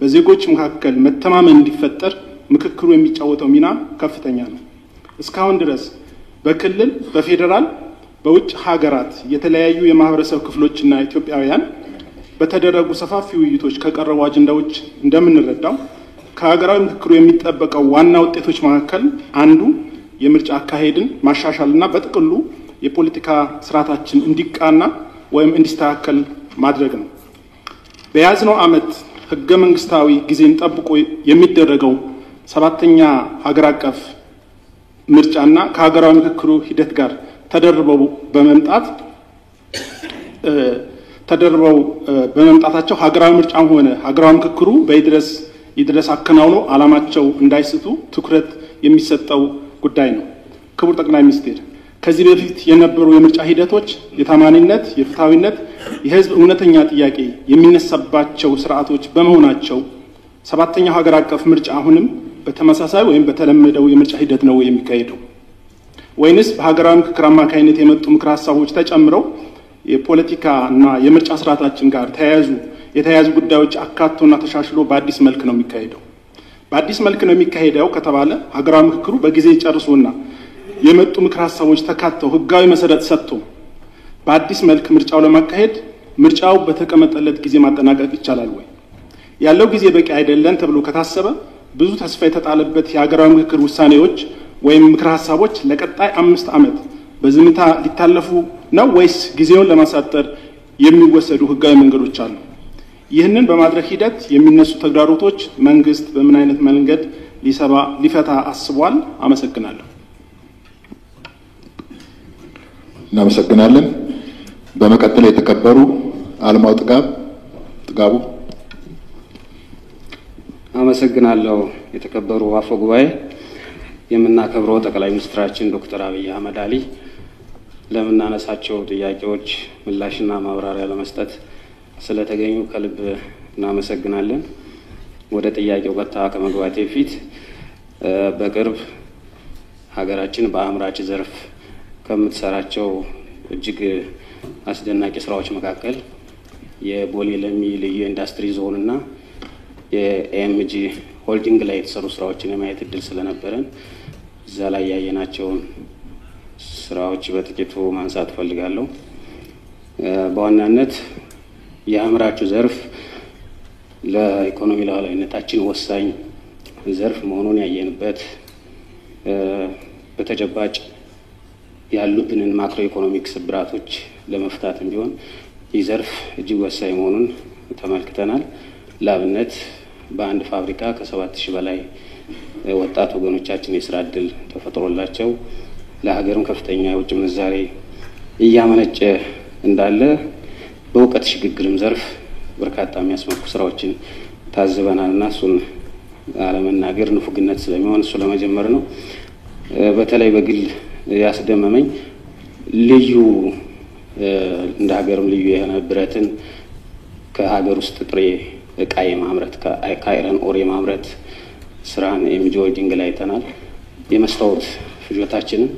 በዜጎች መካከል መተማመን እንዲፈጠር ምክክሩ የሚጫወተው ሚና ከፍተኛ ነው። እስካሁን ድረስ በክልል፣ በፌዴራል፣ በውጭ ሀገራት የተለያዩ የማህበረሰብ ክፍሎችና ኢትዮጵያውያን በተደረጉ ሰፋፊ ውይይቶች ከቀረቡ አጀንዳዎች እንደምንረዳው ከሀገራዊ ምክክሩ የሚጠበቀው ዋና ውጤቶች መካከል አንዱ የምርጫ አካሄድን ማሻሻልና በጥቅሉ የፖለቲካ ስርዓታችን እንዲቃና ወይም እንዲስተካከል ማድረግ ነው። በያዝነው ዓመት ህገ መንግስታዊ ጊዜን ጠብቆ የሚደረገው 7ኛ ሀገር አቀፍ ምርጫና ከሀገራዊ ምክክሩ ሂደት ጋር ተደርበው በመምጣታቸው ሀገራዊ ምርጫም ሆነ ሀገራዊ ምክክሩ በይድረስ አከናውኖ ዓላማቸው እንዳይስቱ ትኩረት የሚሰጠው ጉዳይ ነው። ክቡር ጠቅላይ ሚኒስትር፣ ከዚህ በፊት የነበሩ የምርጫ ሂደቶች የታማኒነት፣ የፍትሃዊነት፣ የህዝብ እውነተኛ ጥያቄ የሚነሳባቸው ስርዓቶች በመሆናቸው 7ኛው ሀገር አቀፍ ምርጫ አሁንም በተመሳሳይ ወይም በተለመደው የምርጫ ሂደት ነው የሚካሄደው ወይንስ በሀገራዊ ምክክር አማካይነት የመጡ ምክር ሀሳቦች ተጨምረው የፖለቲካ እና የምርጫ ስርዓታችን ጋር የተያያዙ ጉዳዮች አካቶና ተሻሽሎ በአዲስ መልክ ነው የሚካሄደው? በአዲስ መልክ ነው የሚካሄደው ከተባለ ሀገራዊ ምክክሩ በጊዜ ጨርሶና የመጡ ምክር ሀሳቦች ተካተው ህጋዊ መሰረት ሰጥቶ በአዲስ መልክ ምርጫው ለማካሄድ ምርጫው በተቀመጠለት ጊዜ ማጠናቀቅ ይቻላል ወይ? ያለው ጊዜ በቂ አይደለም ተብሎ ከታሰበ ብዙ ተስፋ የተጣለበት የሀገራዊ ምክክር ውሳኔዎች ወይም ምክር ሀሳቦች ለቀጣይ 5 ዓመት በዝምታ ሊታለፉ ነው ወይስ ጊዜውን ለማሳጠር የሚወሰዱ ህጋዊ መንገዶች አሉ? ይህንን በማድረግ ሂደት የሚነሱ ተግዳሮቶች መንግስት በምን አይነት መንገድ ሊፈታ አስቧል? አመሰግናለሁ። እናመሰግናለን። በመቀጠል የተከበሩ አልማው ጥጋቡ። አመሰግናለሁ። የተከበሩ አፈ ጉባኤ፣ የምናከብረው ጠቅላይ ሚኒስትራችን ዶክተር አብይ አህመድ አሊ ለምናነሳቸው ጥያቄዎች ምላሽና ማብራሪያ ለመስጠት ስለተገኙ ከልብ እናመሰግናለን። ወደ ጥያቄው ቀጥታ ከመግባቴ በፊት በቅርብ ሀገራችን በአምራች ዘርፍ ከምትሰራቸው እጅግ አስደናቂ ስራዎች መካከል የቦሌ ለሚ ልዩ ኢንዱስትሪ ዞን እና የኤምጂ ሆልዲንግ ላይ የተሰሩ ስራዎችን የማየት እድል ስለነበረን እዛ ላይ ያየናቸውን ስራዎች በጥቂቱ ማንሳት ፈልጋለሁ። በዋናነት የአምራቹ ዘርፍ ለኢኮኖሚ ሉዓላዊነታችን ወሳኝ ዘርፍ መሆኑን ያየንበት በተጨባጭ ያሉብንን ማክሮ ኢኮኖሚክ ስብራቶች ለመፍታት እንዲሆን ይህ ዘርፍ እጅግ ወሳኝ መሆኑን ተመልክተናል። ለአብነት በአንድ ፋብሪካ ከ7000 በላይ ወጣት ወገኖቻችን የስራ እድል ተፈጥሮላቸው ለሀገርም ከፍተኛ የውጭ ምንዛሬ እያመነጨ እንዳለ በእውቀት ሽግግርም ዘርፍ በርካታ የሚያስመኩ ስራዎችን ታዝበናልና እሱን አለመናገር ንፉግነት ስለሚሆን እሱ ለመጀመር ነው። በተለይ በግል ያስደመመኝ ልዩ እንደ ሀገርም ልዩ የሆነ ብረትን ከሀገር ውስጥ ጥሬ እቃ የማምረት ከአይረን ኦር የማምረት ስራን ኤምጂ ሆልዲንግ ላይ አይተናል። የመስታወት ፍጆታችንን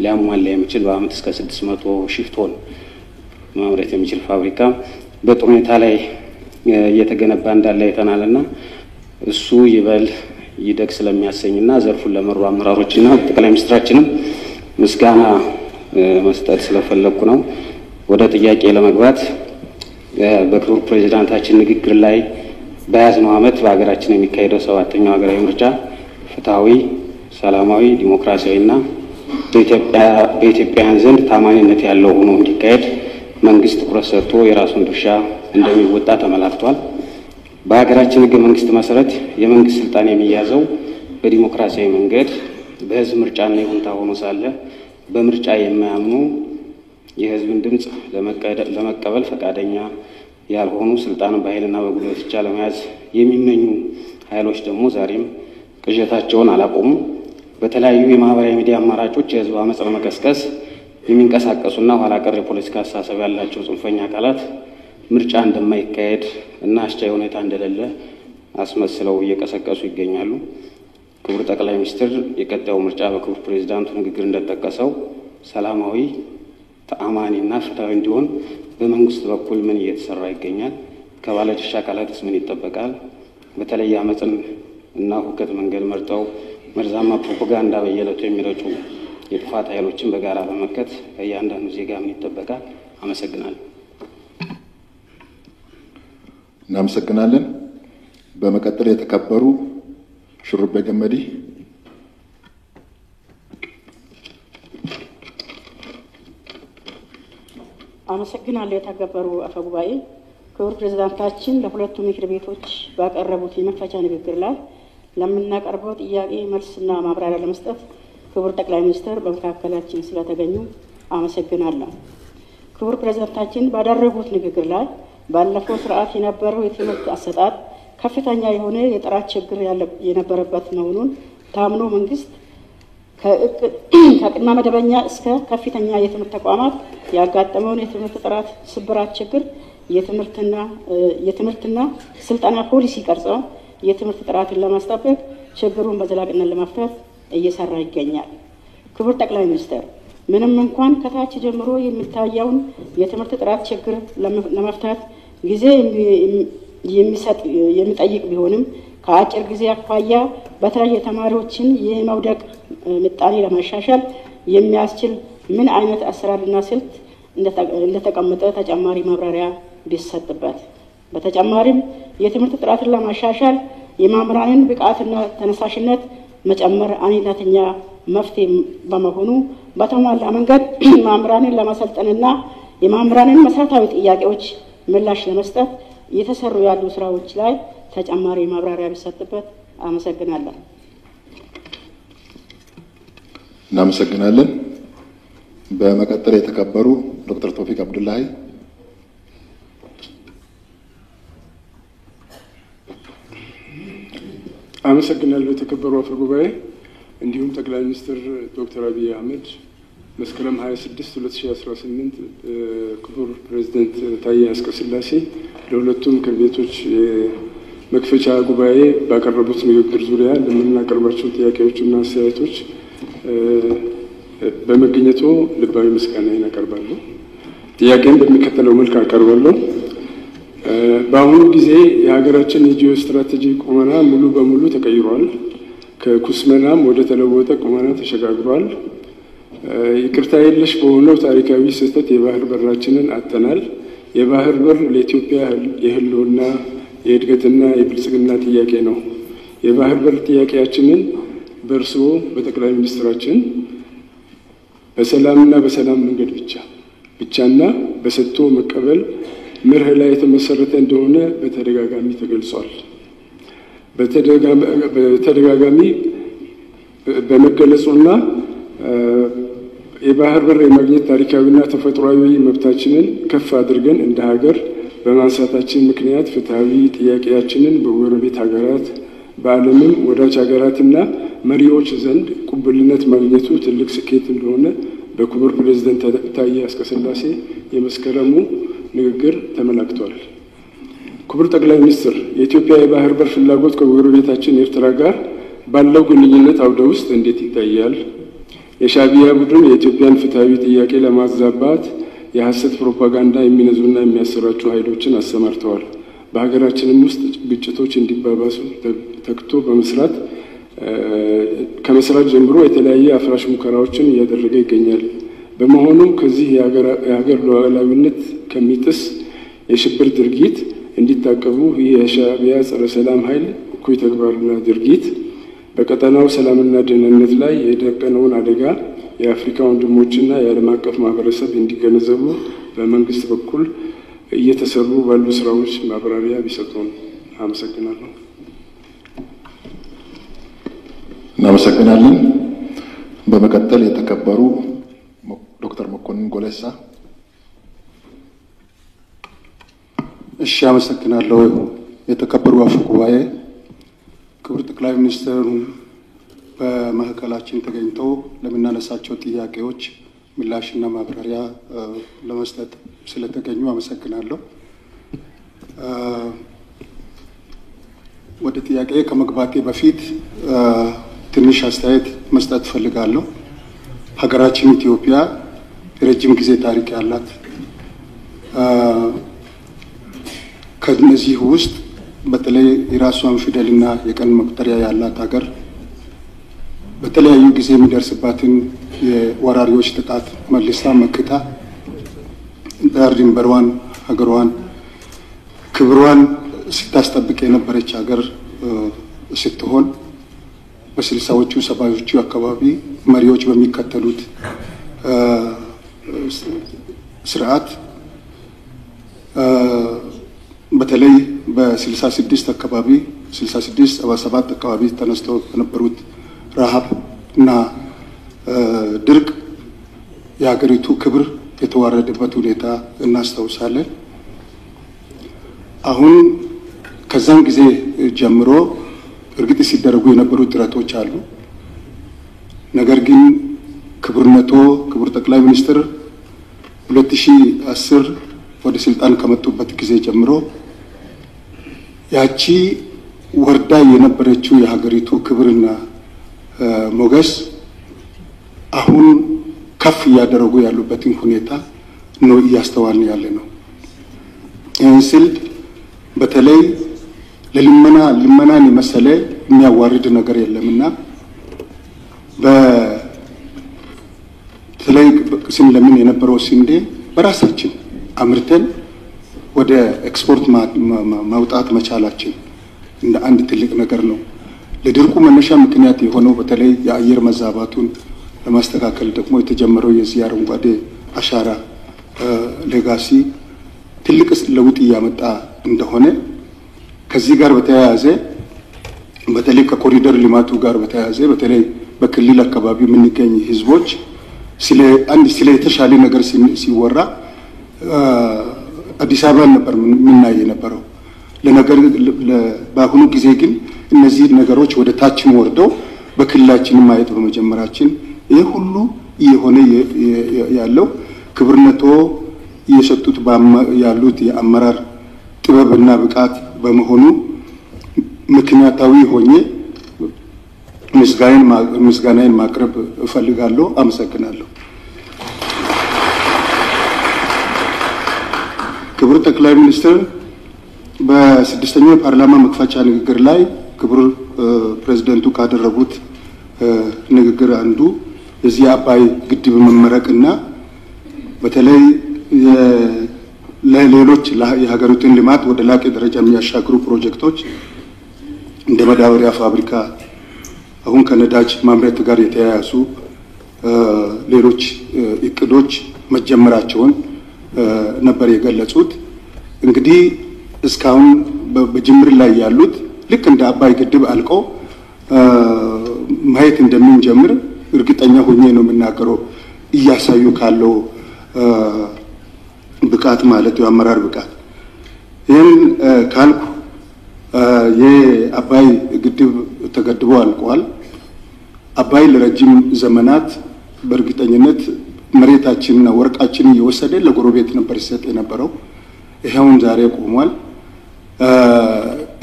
ሊያሟላ የሚችል በአመት እስከ 600,000 ቶን ማምረት የሚችል ፋብሪካ በጥሩ ሁኔታ ላይ እየተገነባ እንዳለ አይተናልና እሱ ይበል ይደግ ስለሚያሰኝና ዘርፉን ለመሩ አመራሮችና ጠቅላይ ሚኒስትራችንም ምስጋና መስጠት ስለፈለኩ ነው። ወደ ጥያቄ ለመግባት በክቡር ፕሬዝዳንታችን ንግግር ላይ በያዝነው ዓመት በሀገራችን የሚካሄደው 7ኛው ሀገራዊ ምርጫ ፍትሃዊ፣ ሰላማዊ፣ ዲሞክራሲያዊና በኢትዮጵያውያን ዘንድ ታማኝነት ያለው ሆኖ እንዲካሄድ መንግስት ትኩረት ሰጥቶ የራሱን ድርሻ እንደሚወጣ ተመላክቷል። በሀገራችን ህገ መንግስት መሰረት የመንግስት ስልጣን የሚያዘው በዲሞክራሲያዊ መንገድ በህዝብ ምርጫና ይሁንታ ሆኖ ሳለ በምርጫ የማያምኑ የህዝብን ድምጽ ለመቀበል ፈቃደኛ ያልሆኑ ስልጣንን በኃይልና በጉልበት ብቻ ለመያዝ የሚመኙ ኃይሎች ደግሞ ዛሬም ቅዠታቸውን አላቆሙም። በተለያዩ የማህበራዊ ሚዲያ አማራጮች የህዝብ አመጽ ለመቀስቀስ የሚንቀሳቀሱና ኋላ ቀር የፖለቲካ አስተሳሰብ ያላቸው ጽንፈኛ አካላት ምርጫ እንደማይካሄድ እና አስቻይ ሁኔታ እንደሌለ አስመስለው እየቀሰቀሱ ይገኛሉ። ክቡር ጠቅላይ ሚኒስትር የቀጣዩ ምርጫ በክቡር ፕሬዝዳንቱ ንግግር እንደተጠቀሰው ሰላማዊ፣ ተአማኒና ፍትሃዊ እንዲሆን በመንግስት በኩል ምን እየተሰራ ይገኛል? ከባለድርሻ አካላትስ ምን ይጠበቃል? በተለይ አመጽን እና ሁከት መንገድ መርጠው መርዛማ ፕሮፓጋንዳ በየዕለቱ የሚረጩ የጥፋት ኃይሎችን በጋራ በመመከት ከእያንዳንዱ ዜጋ ምን ይጠበቃል? አመሰግናለሁ። እናመሰግናለን። በመቀጠል የተከበሩ ሽሩቤ ገመዲ። አመሰግናለሁ። የተከበሩ አፈ ጉባኤ፣ ክቡር ፕሬዝዳንታችን ለሁለቱ ምክር ቤቶች ባቀረቡት የመክፈቻ ንግግር ላይ ለምናቀርበው ጥያቄ መልስና ማብራሪያ ለመስጠት ክቡር ጠቅላይ ሚኒስትር በመካከላችን ስለተገኙ አመሰግናለሁ። ክቡር ፕሬዝዳንታችን ባደረጉት ንግግር ላይ ባለፈው ስርዓት የነበረው የትምህርት አሰጣጥ ከፍተኛ የሆነ የጥራት ችግር የነበረበት መሆኑን ታምኖ መንግስት ከቅድመ መደበኛ እስከ ከፍተኛ የትምህርት ተቋማት ያጋጠመውን የትምህርት ጥራት ስብራት ችግር የትምህርትና ስልጠና ፖሊሲ ቀርጸው የትምህርት ጥራትን ለማስጠበቅ ችግሩን በዘላቂነት ለመፍታት እየሰራ ይገኛል። ክቡር ጠቅላይ ሚኒስትር፣ ምንም እንኳን ከታች ጀምሮ የሚታየውን የትምህርት ጥራት ችግር ለመፍታት ጊዜ የሚጠይቅ ቢሆንም ከአጭር ጊዜ አኳያ በተለይ የተማሪዎችን የመውደቅ ምጣኔ ለማሻሻል የሚያስችል ምን አይነት አሰራርና ስልት እንደተቀመጠ ተጨማሪ ማብራሪያ ቢሰጥበት። በተጨማሪም የትምህርት ጥራትን ለማሻሻል የመምህራንን ብቃትና ተነሳሽነት መጨመር አይነተኛ መፍትሄ በመሆኑ በተሟላ መንገድ መምህራንን ለማሰልጠንና የመምህራንን መሰረታዊ ጥያቄዎች ምላሽ ለመስጠት እየተሰሩ ያሉ ስራዎች ላይ ተጨማሪ ማብራሪያ ቢሰጥበት። አመሰግናለሁ። እናመሰግናለን። በመቀጠል የተከበሩ ዶክተር ቶፊቅ አብዱላሂ። አመሰግናለሁ። የተከበሩ አፈ ጉባኤ፣ እንዲሁም ጠቅላይ ሚኒስትር ዶክተር አብይ አህመድ መስከረም 26 2018 ክቡር ፕሬዝዳንት ታዬ አጽቀሥላሴ ለሁለቱ ምክር ቤቶች የመክፈቻ ጉባኤ ባቀረቡት ንግግር ዙሪያ ለምናቀርባቸው ጥያቄዎችና አስተያየቶች በመገኘቱ ልባዊ ምስጋናዬን አቀርባለሁ። ጥያቄን በሚከተለው መልክ አቀርባለሁ። በአሁኑ ጊዜ የሀገራችን የጂኦ ስትራቴጂ ቁመና ሙሉ በሙሉ ተቀይሯል። ከኩስመናም ወደ ተለወጠ ቁመና ተሸጋግሯል። ይቅርታ የለሽ በሆነው ታሪካዊ ስህተት የባህር በራችንን አጥተናል። የባህር በር ለኢትዮጵያ የህልውና የእድገትና የብልጽግና ጥያቄ ነው። የባህር በር ጥያቄያችንን በእርስዎ በጠቅላይ ሚኒስትራችን በሰላምና በሰላም መንገድ ብቻና በሰጥቶ መቀበል መርህ ላይ የተመሰረተ እንደሆነ በተደጋጋሚ ተገልጿል። በተደጋጋሚ በመገለጹና የባህር በር የማግኘት ታሪካዊና ተፈጥሯዊ መብታችንን ከፍ አድርገን እንደ ሀገር በማንሳታችን ምክንያት ፍትሃዊ ጥያቄያችንን በጎረቤት ሀገራት በዓለምም ወዳጅ ሀገራትና መሪዎች ዘንድ ቅቡልነት ማግኘቱ ትልቅ ስኬት እንደሆነ በክቡር ፕሬዝዳንት ታዬ አጽቀሥላሴ የመስከረሙ ንግግር ተመላክቷል። ክቡር ጠቅላይ ሚኒስትር፣ የኢትዮጵያ የባህር በር ፍላጎት ከጎረቤታችን ኤርትራ ጋር ባለው ግንኙነት አውደ ውስጥ እንዴት ይታያል? የሻዕቢያ ቡድን የኢትዮጵያን ፍትሃዊ ጥያቄ ለማዛባት የሐሰት ፕሮፓጋንዳ የሚነዙና የሚያሰራጩ ኃይሎችን አሰማርተዋል። በሀገራችንም ውስጥ ግጭቶች እንዲባባሱ ተግቶ በመስራት ከመስራት ጀምሮ የተለያየ አፍራሽ ሙከራዎችን እያደረገ ይገኛል። በመሆኑም ከዚህ የሀገር ሉዓላዊነት ከሚጥስ የሽብር ድርጊት እንዲታቀቡ ይህ የሻዕቢያ ጸረ ሰላም ኃይል እኩይ ተግባርና ድርጊት በቀጠናው ሰላምና ደህንነት ላይ የደቀነውን አደጋ የአፍሪካ ወንድሞችና የዓለም አቀፍ ማህበረሰብ እንዲገነዘቡ በመንግስት በኩል እየተሰሩ ባሉ ስራዎች ማብራሪያ ቢሰጡን። አመሰግናለሁ። እናመሰግናለን። በመቀጠል የተከበሩ ዶክተር መኮንን ጎለሳ። እሺ፣ አመሰግናለሁ። የተከበሩ አፈ ጉባኤ፣ ክቡር ጠቅላይ ሚኒስትሩ በማዕከላችን ተገኝተው ለምናነሳቸው ጥያቄዎች ምላሽና ማብራሪያ ለመስጠት ስለተገኙ አመሰግናለሁ። ወደ ጥያቄ ከመግባቴ በፊት ትንሽ አስተያየት መስጠት ፈልጋለሁ። ሀገራችን ኢትዮጵያ የረጅም ጊዜ ታሪክ ያላት፣ ከነዚህ ውስጥ በተለይ የራሷን ፊደልና የቀን መቁጠሪያ ያላት ሀገር በተለያዩ ጊዜ የሚደርስባትን የወራሪዎች ጥቃት መልሳ መክታ ዳር ድንበሯን፣ ሀገሯን፣ ክብሯን ስታስጠብቅ የነበረች ሀገር ስትሆን በ60ዎቹ 70ዎቹ አካባቢ መሪዎች በሚከተሉት ስርዓት በተለይ በ66 አካባቢ 66 77 አካባቢ ተነስተው በነበሩት ረሃብ እና ድርቅ የሀገሪቱ ክብር የተዋረደበት ሁኔታ እናስታውሳለን። አሁን ከዛን ጊዜ ጀምሮ እርግጥ ሲደረጉ የነበሩ ጥረቶች አሉ። ነገር ግን ክቡርነቶ ክቡር ጠቅላይ ሚኒስትር 2010 ወደ ስልጣን ከመጡበት ጊዜ ጀምሮ ያቺ ወርዳ የነበረችው የሀገሪቱ ክብርና ሞገስ አሁን ከፍ እያደረጉ ያሉበትን ሁኔታ ነው እያስተዋልን ያለ ነው። ይህን ስል በተለይ ለልመናን የመሰለ የሚያዋርድ ነገር የለምና በተለይ ስንለምን የነበረው ስንዴ በራሳችን አምርተን ወደ ኤክስፖርት ማውጣት መቻላችን እንደ አንድ ትልቅ ነገር ነው። ለድርቁ መነሻ ምክንያት የሆነው በተለይ የአየር መዛባቱን ለማስተካከል ደግሞ የተጀመረው የዚህ አረንጓዴ አሻራ ሌጋሲ ትልቅ ለውጥ እያመጣ እንደሆነ ከዚህ ጋር በተያያዘ በተለይ ከኮሪደር ልማቱ ጋር በተያያዘ በተለይ በክልል አካባቢ የምንገኝ ህዝቦች ስለ የተሻለ ነገር ሲወራ አዲስ አበባ ነበር የምናይ የነበረው። ለነገር በአሁኑ ጊዜ ግን እነዚህ ነገሮች ወደ ታችን ወርደው በክልላችን ማየት በመጀመራችን ይሄ ሁሉ እየሆነ ያለው ክብርነቶ እየሰጡት ያሉት የአመራር ጥበብና ብቃት በመሆኑ ምክንያታዊ ሆኜ ምስጋናዬን ማቅረብ እፈልጋለሁ። አመሰግናለሁ። ክቡር ጠቅላይ ሚኒስትር በስድስተኛው የፓርላማ መክፈቻ ንግግር ላይ ክቡር ፕሬዝዳንቱ ካደረጉት ንግግር አንዱ የዚህ አባይ ግድብ መመረቅና በተለይ ለሌሎች የሀገሪቱን ልማት ወደ ላቀ ደረጃ የሚያሻግሩ ፕሮጀክቶች እንደ ማዳበሪያ ፋብሪካ አሁን ከነዳጅ ማምረት ጋር የተያያዙ ሌሎች እቅዶች መጀመራቸውን ነበር የገለጹት። እንግዲህ እስካሁን በጅምር ላይ ያሉት ልክ እንደ አባይ ግድብ አልቆ ማየት እንደምንጀምር እርግጠኛ ሆኜ ነው የምናገረው። እያሳዩ ካለው ብቃት ማለት የአመራር ብቃት ይህን ካልኩ የአባይ ግድብ ተገድቦ አልቋል። አባይ ለረጅም ዘመናት በእርግጠኝነት መሬታችንና ወርቃችንን እየወሰደ ለጎረቤት ነበር ሲሰጥ የነበረው። ይሄውን ዛሬ ቆሟል።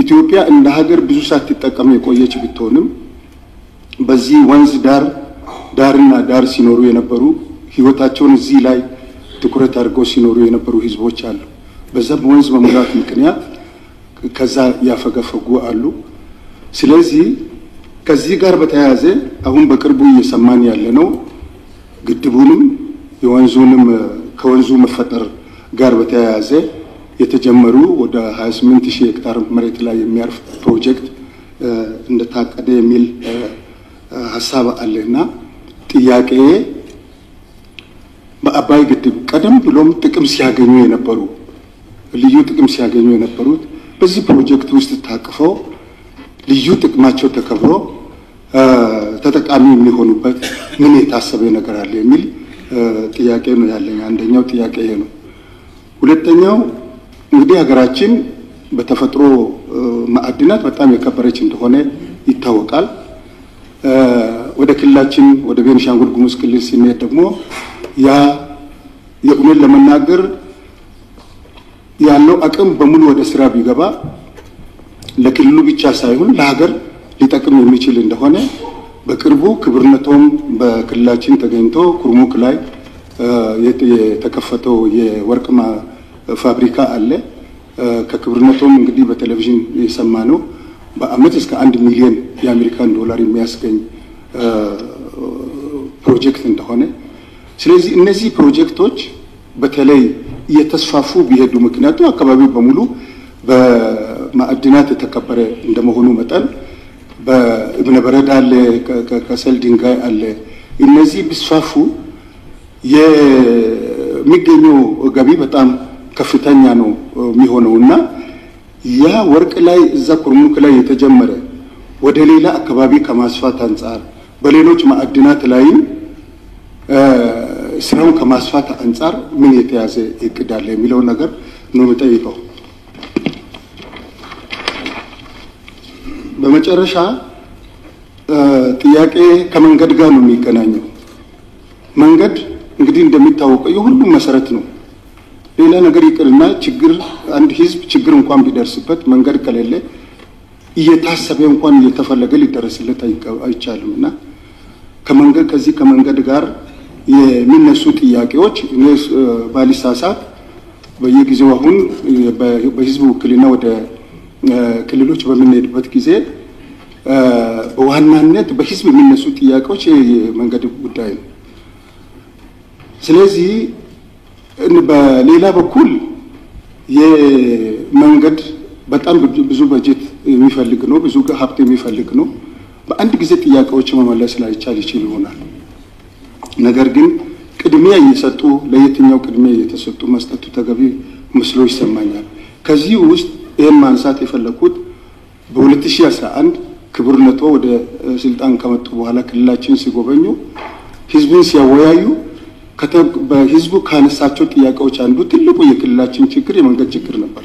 ኢትዮጵያ እንደ ሀገር ብዙ ሳትጠቀም የቆየች ብትሆንም በዚህ ወንዝ ዳርና ዳር ሲኖሩ የነበሩ ህይወታቸውን እዚህ ላይ ትኩረት አድርገው ሲኖሩ የነበሩ ህዝቦች አሉ። በዛም ወንዝ መሙላት ምክንያት ከዛ ያፈገፈጉ አሉ። ስለዚህ ከዚህ ጋር በተያያዘ አሁን በቅርቡ እየሰማን ያለነው ግድቡንም የወንዙንም ከወንዙ መፈጠር ጋር በተያያዘ የተጀመሩ ወደ 28000 ሄክታር መሬት ላይ የሚያርፍ ፕሮጀክት እንደታቀደ የሚል ሀሳብ አለና ጥያቄ በአባይ ግድብ ቀደም ብሎም ጥቅም ሲያገኙ የነበሩ ልዩ ጥቅም ሲያገኙ የነበሩት በዚህ ፕሮጀክት ውስጥ ታቅፈው ልዩ ጥቅማቸው ተከብሮ ተጠቃሚ የሚሆኑበት ምን የታሰበ ነገር አለ የሚል ጥያቄ ነው ያለኝ። አንደኛው ጥያቄ ይሄ ነው። ሁለተኛው እንግዲህ ሀገራችን በተፈጥሮ ማዕድናት በጣም የከበረች እንደሆነ ይታወቃል። ወደ ክልላችን ወደ ቤኒሻንጉል ጉሙዝ ክልል ሲኔት ደግሞ ያ የእውነት ለመናገር ያለው አቅም በሙሉ ወደ ስራ ቢገባ ለክልሉ ብቻ ሳይሆን ለሀገር ሊጠቅም የሚችል እንደሆነ በቅርቡ ክብርነቶም በክልላችን ተገኝቶ ኩርሙክ ላይ የተከፈተው የወርቅ ፋብሪካ አለ። ከክብርነቶም እንግዲህ በቴሌቪዥን የሰማነው በአመት እስከ 1 ሚሊዮን የአሜሪካን ዶላር የሚያስገኝ ፕሮጀክት እንደሆነ፣ ስለዚህ እነዚህ ፕሮጀክቶች በተለይ እየተስፋፉ ቢሄዱ ምክንያቱም አካባቢው በሙሉ በማዕድናት የተከበረ እንደመሆኑ መጠን በእብነ በረድ አለ፣ ከሰል ድንጋይ አለ። እነዚህ ቢስፋፉ የሚገኘው ገቢ በጣም ከፍተኛ ነው የሚሆነውና ያ ወርቅ ላይ እዛ ኩርሙክ ላይ የተጀመረ ወደ ሌላ አካባቢ ከማስፋት አንጻር በሌሎች ማዕድናት ላይ ስራውን ከማስፋት አንጻር ምን የተያዘ እቅድ አለ የሚለው ነገር ነው የምጠይቀው። በመጨረሻ ጥያቄ ከመንገድ ጋር ነው የሚገናኘው። መንገድ እንግዲህ እንደሚታወቀው የሁሉም መሰረት ነው። ሌላ ነገር ይቅርና ችግር አንድ ህዝብ ችግር እንኳን ቢደርስበት መንገድ ከሌለ እየታሰበ እንኳን እየተፈለገ ሊደረስለት አይቻልምና ከዚህ ከመንገድ ጋር የሚነሱ ጥያቄዎች ባሊሳሳት በየጊዜው አሁን በህዝብ ውክልና ወደ ክልሎች በምንሄድበት ጊዜ በዋናነት በህዝብ የሚነሱ ጥያቄዎች የመንገድ ጉዳይ ነው። ስለዚህ በሌላ በኩል የመንገድ በጣም ብዙ በጀት የሚፈልግ ነው፣ ብዙ ሀብት የሚፈልግ ነው። በአንድ ጊዜ ጥያቄዎች መመለስ ላይቻል ይችል ይሆናል። ነገር ግን ቅድሚያ እየሰጡ ለየትኛው ቅድሚያ እየተሰጡ መስጠቱ ተገቢ መስሎ ይሰማኛል። ከዚህ ውስጥ ይህን ማንሳት የፈለኩት በ2011 ክቡርነቶ ወደ ስልጣን ከመጡ በኋላ ክልላችን ሲጎበኙ ህዝቡን ሲያወያዩ በህዝቡ ካነሳቸው ጥያቄዎች አንዱ ትልቁ የክልላችን ችግር የመንገድ ችግር ነበር።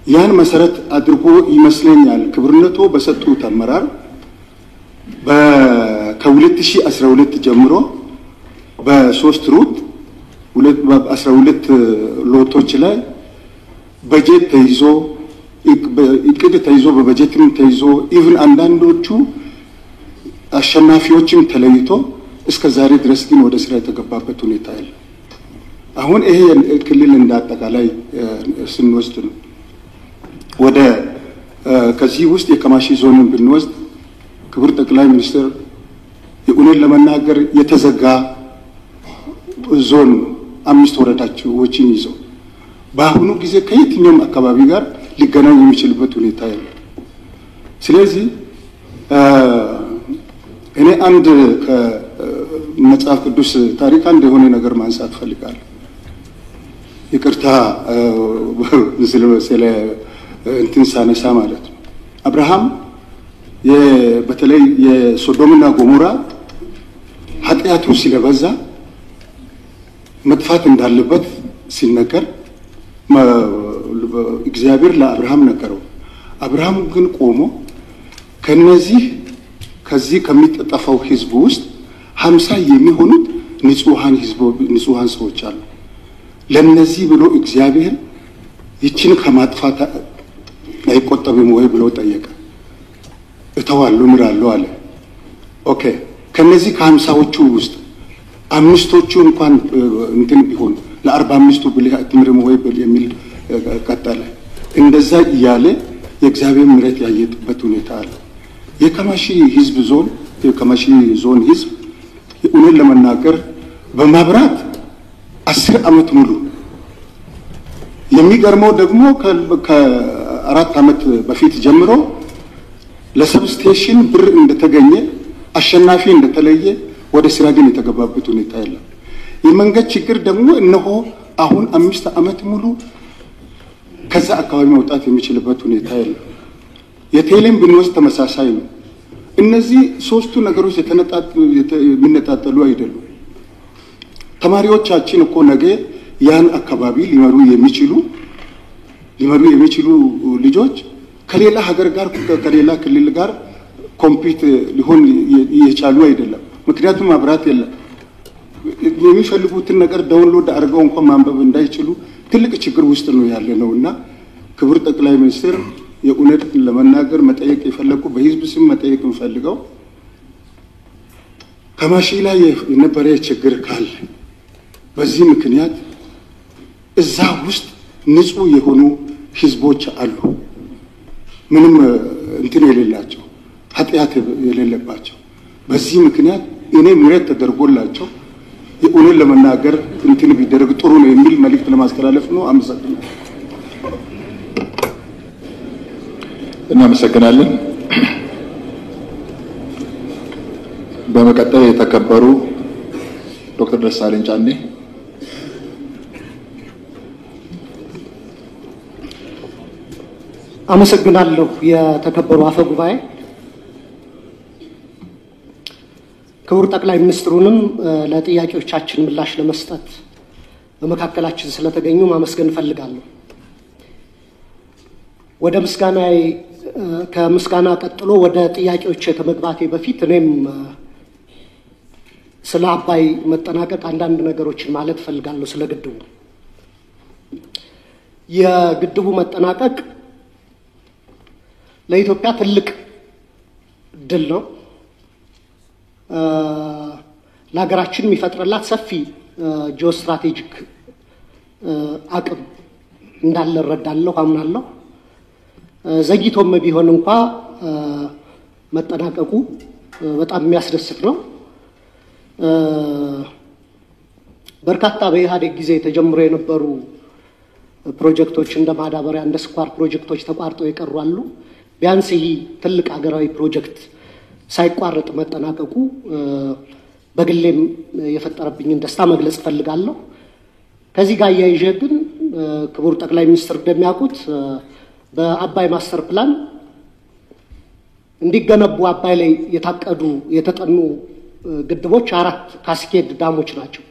ያን መሰረት አድርጎ ይመስለኛል ክቡርነቶ በሰጡት አመራር ከ2012 ጀምሮ በ3 ሩት 12 ሎቶች ላይ በጀት ተይዞ እቅድ ተይዞ በበጀትም ተይዞ ኢቭን አንዳንዶቹ አሸናፊዎችም ተለይቶ እስከ ዛሬ ድረስ ግን ወደ ስራ የተገባበት ሁኔታ አለ። አሁን ይሄ ክልል እንዳጠቃላይ ስንወስድ ነው ወደ ከዚህ ውስጥ የከማሺ ዞንን ብንወስድ ክቡር ጠቅላይ ሚኒስትር የእውነት ለመናገር የተዘጋ ዞን 5 ወረዳዎችን ይዞ በአሁኑ ጊዜ ከየትኛውም አካባቢ ጋር ሊገናኝ የሚችልበት ሁኔታ አለ። ስለዚህ እኔ አንድ ከመጽሐፍ ቅዱስ ታሪክ አንድ የሆነ ነገር ማንሳት ፈልጋለሁ። ይቅርታ ስለ እንትን ሳነሳ ማለት ነው። አብርሃም በተለይ የሶዶምና ጎሞራ ኃጢአቱ ስለበዛ መጥፋት እንዳለበት ሲነገር እግዚአብሔር ለአብርሃም ነገረው። አብርሃም ግን ቆሞ ከዚህ ከሚጠፋው ህዝብ ውስጥ 50 የሚሆኑት ንጹሃን ሰዎች አሉ። ለነዚህ ብሎ እግዚአብሔር ይችን ከማጥፋት አይቆጠብም ወይ ብሎ ጠየቀ። እተዋለሁ ምራለሁ አለ። ኦኬ ከነዚህ ከ50ዎቹ ውስጥ 5ቶቹ እንኳን እንትን ቢሆን ለ45ቱ ብለህ አትምርም ወይ የሚል ቀጠለ። እንደዛ እያለ የእግዚአብሔር ምሕረት ያየጥበት ሁኔታ አለ። የከማሺ ህዝብ ዞን የከማሺ ዞን ህዝብ እውነት ለመናገር በመብራት 10 ዓመት ሙሉ የሚገርመው ደግሞ ከ4 ዓመት በፊት ጀምሮ ለሰብስቴሽን ብር እንደተገኘ አሸናፊ እንደተለየ ወደ ስራ ግን የተገባበት ሁኔታ የለም። የመንገድ ችግር ደግሞ እነሆ አሁን 5 ዓመት ሙሉ ከዛ አካባቢ መውጣት የሚችልበት ሁኔታ የለም። የቴሌም ብንወስድ ተመሳሳይ ነው። እነዚህ ሶስቱ ነገሮች የሚነጣጠሉ አይደሉም። ተማሪዎቻችን እኮ ነገ ያን አካባቢ ሊመሩ የሚችሉ ልጆች ከሌላ ሀገር ጋር ከሌላ ክልል ጋር ኮምፒት ሊሆን የቻሉ አይደለም። ምክንያቱም መብራት የለም። የሚፈልጉትን ነገር ዳውንሎድ አድርገው እንኳን ማንበብ እንዳይችሉ ትልቅ ችግር ውስጥ ነው ያለ ነውና ክቡር ጠቅላይ ሚኒስትር የእውነት ለመናገር መጠየቅ የፈለኩ በህዝብ ስም መጠየቅ እንፈልገው ከማሺ ላይ የነበረ ችግር ካለ በዚህ ምክንያት እዛ ውስጥ ንጹህ የሆኑ ህዝቦች አሉ፣ ምንም እንትን የሌላቸው ኃጢአት የሌለባቸው። በዚህ ምክንያት እኔ ምሕረት ተደርጎላቸው የእውነት ለመናገር እንትን ቢደረግ ጥሩ ነው የሚል መልእክት ለማስተላለፍ ነው። አመሰግናለሁ። እናመሰግናለን። በመቀጠል የተከበሩ ዶክተር ደሳለኝ ጫኔ አመሰግናለሁ። የተከበሩ አፈ ጉባኤ፣ ክቡር ጠቅላይ ሚኒስትሩንም ለጥያቄዎቻችን ምላሽ ለመስጠት በመካከላችን ስለተገኙ ማመስገን እፈልጋለሁ። ወደ ከምስጋና ቀጥሎ ወደ ጥያቄዎች ከመግባቴ በፊት እኔም ስለ አባይ መጠናቀቅ አንዳንድ ነገሮችን ማለት እፈልጋለሁ። ስለ ግድቡ የግድቡ መጠናቀቅ ለኢትዮጵያ ትልቅ ድል ነው። ለሀገራችን የሚፈጥርላት ሰፊ ጂኦስትራቴጂክ አቅም እንዳለ እረዳለሁ፣ አምናለሁ። ዘግይቶም ቢሆን እንኳ መጠናቀቁ በጣም የሚያስደስት ነው። በርካታ በኢህአዴግ ጊዜ ተጀምሮ የነበሩ ፕሮጀክቶች እንደ ማዳበሪያ እንደ ስኳር ፕሮጀክቶች ተቋርጠው የቀሩ አሉ። ቢያንስ ይህ ትልቅ ሀገራዊ ፕሮጀክት ሳይቋረጥ መጠናቀቁ በግሌም የፈጠረብኝን ደስታ መግለጽ እፈልጋለሁ። ከዚህ ጋር እያይዤ ግን ክቡር ጠቅላይ ሚኒስትር እንደሚያውቁት በአባይ ማስተር ፕላን እንዲገነቡ አባይ ላይ የታቀዱ የተጠኑ ግድቦች 4 ካስኬድ ዳሞች ናቸው።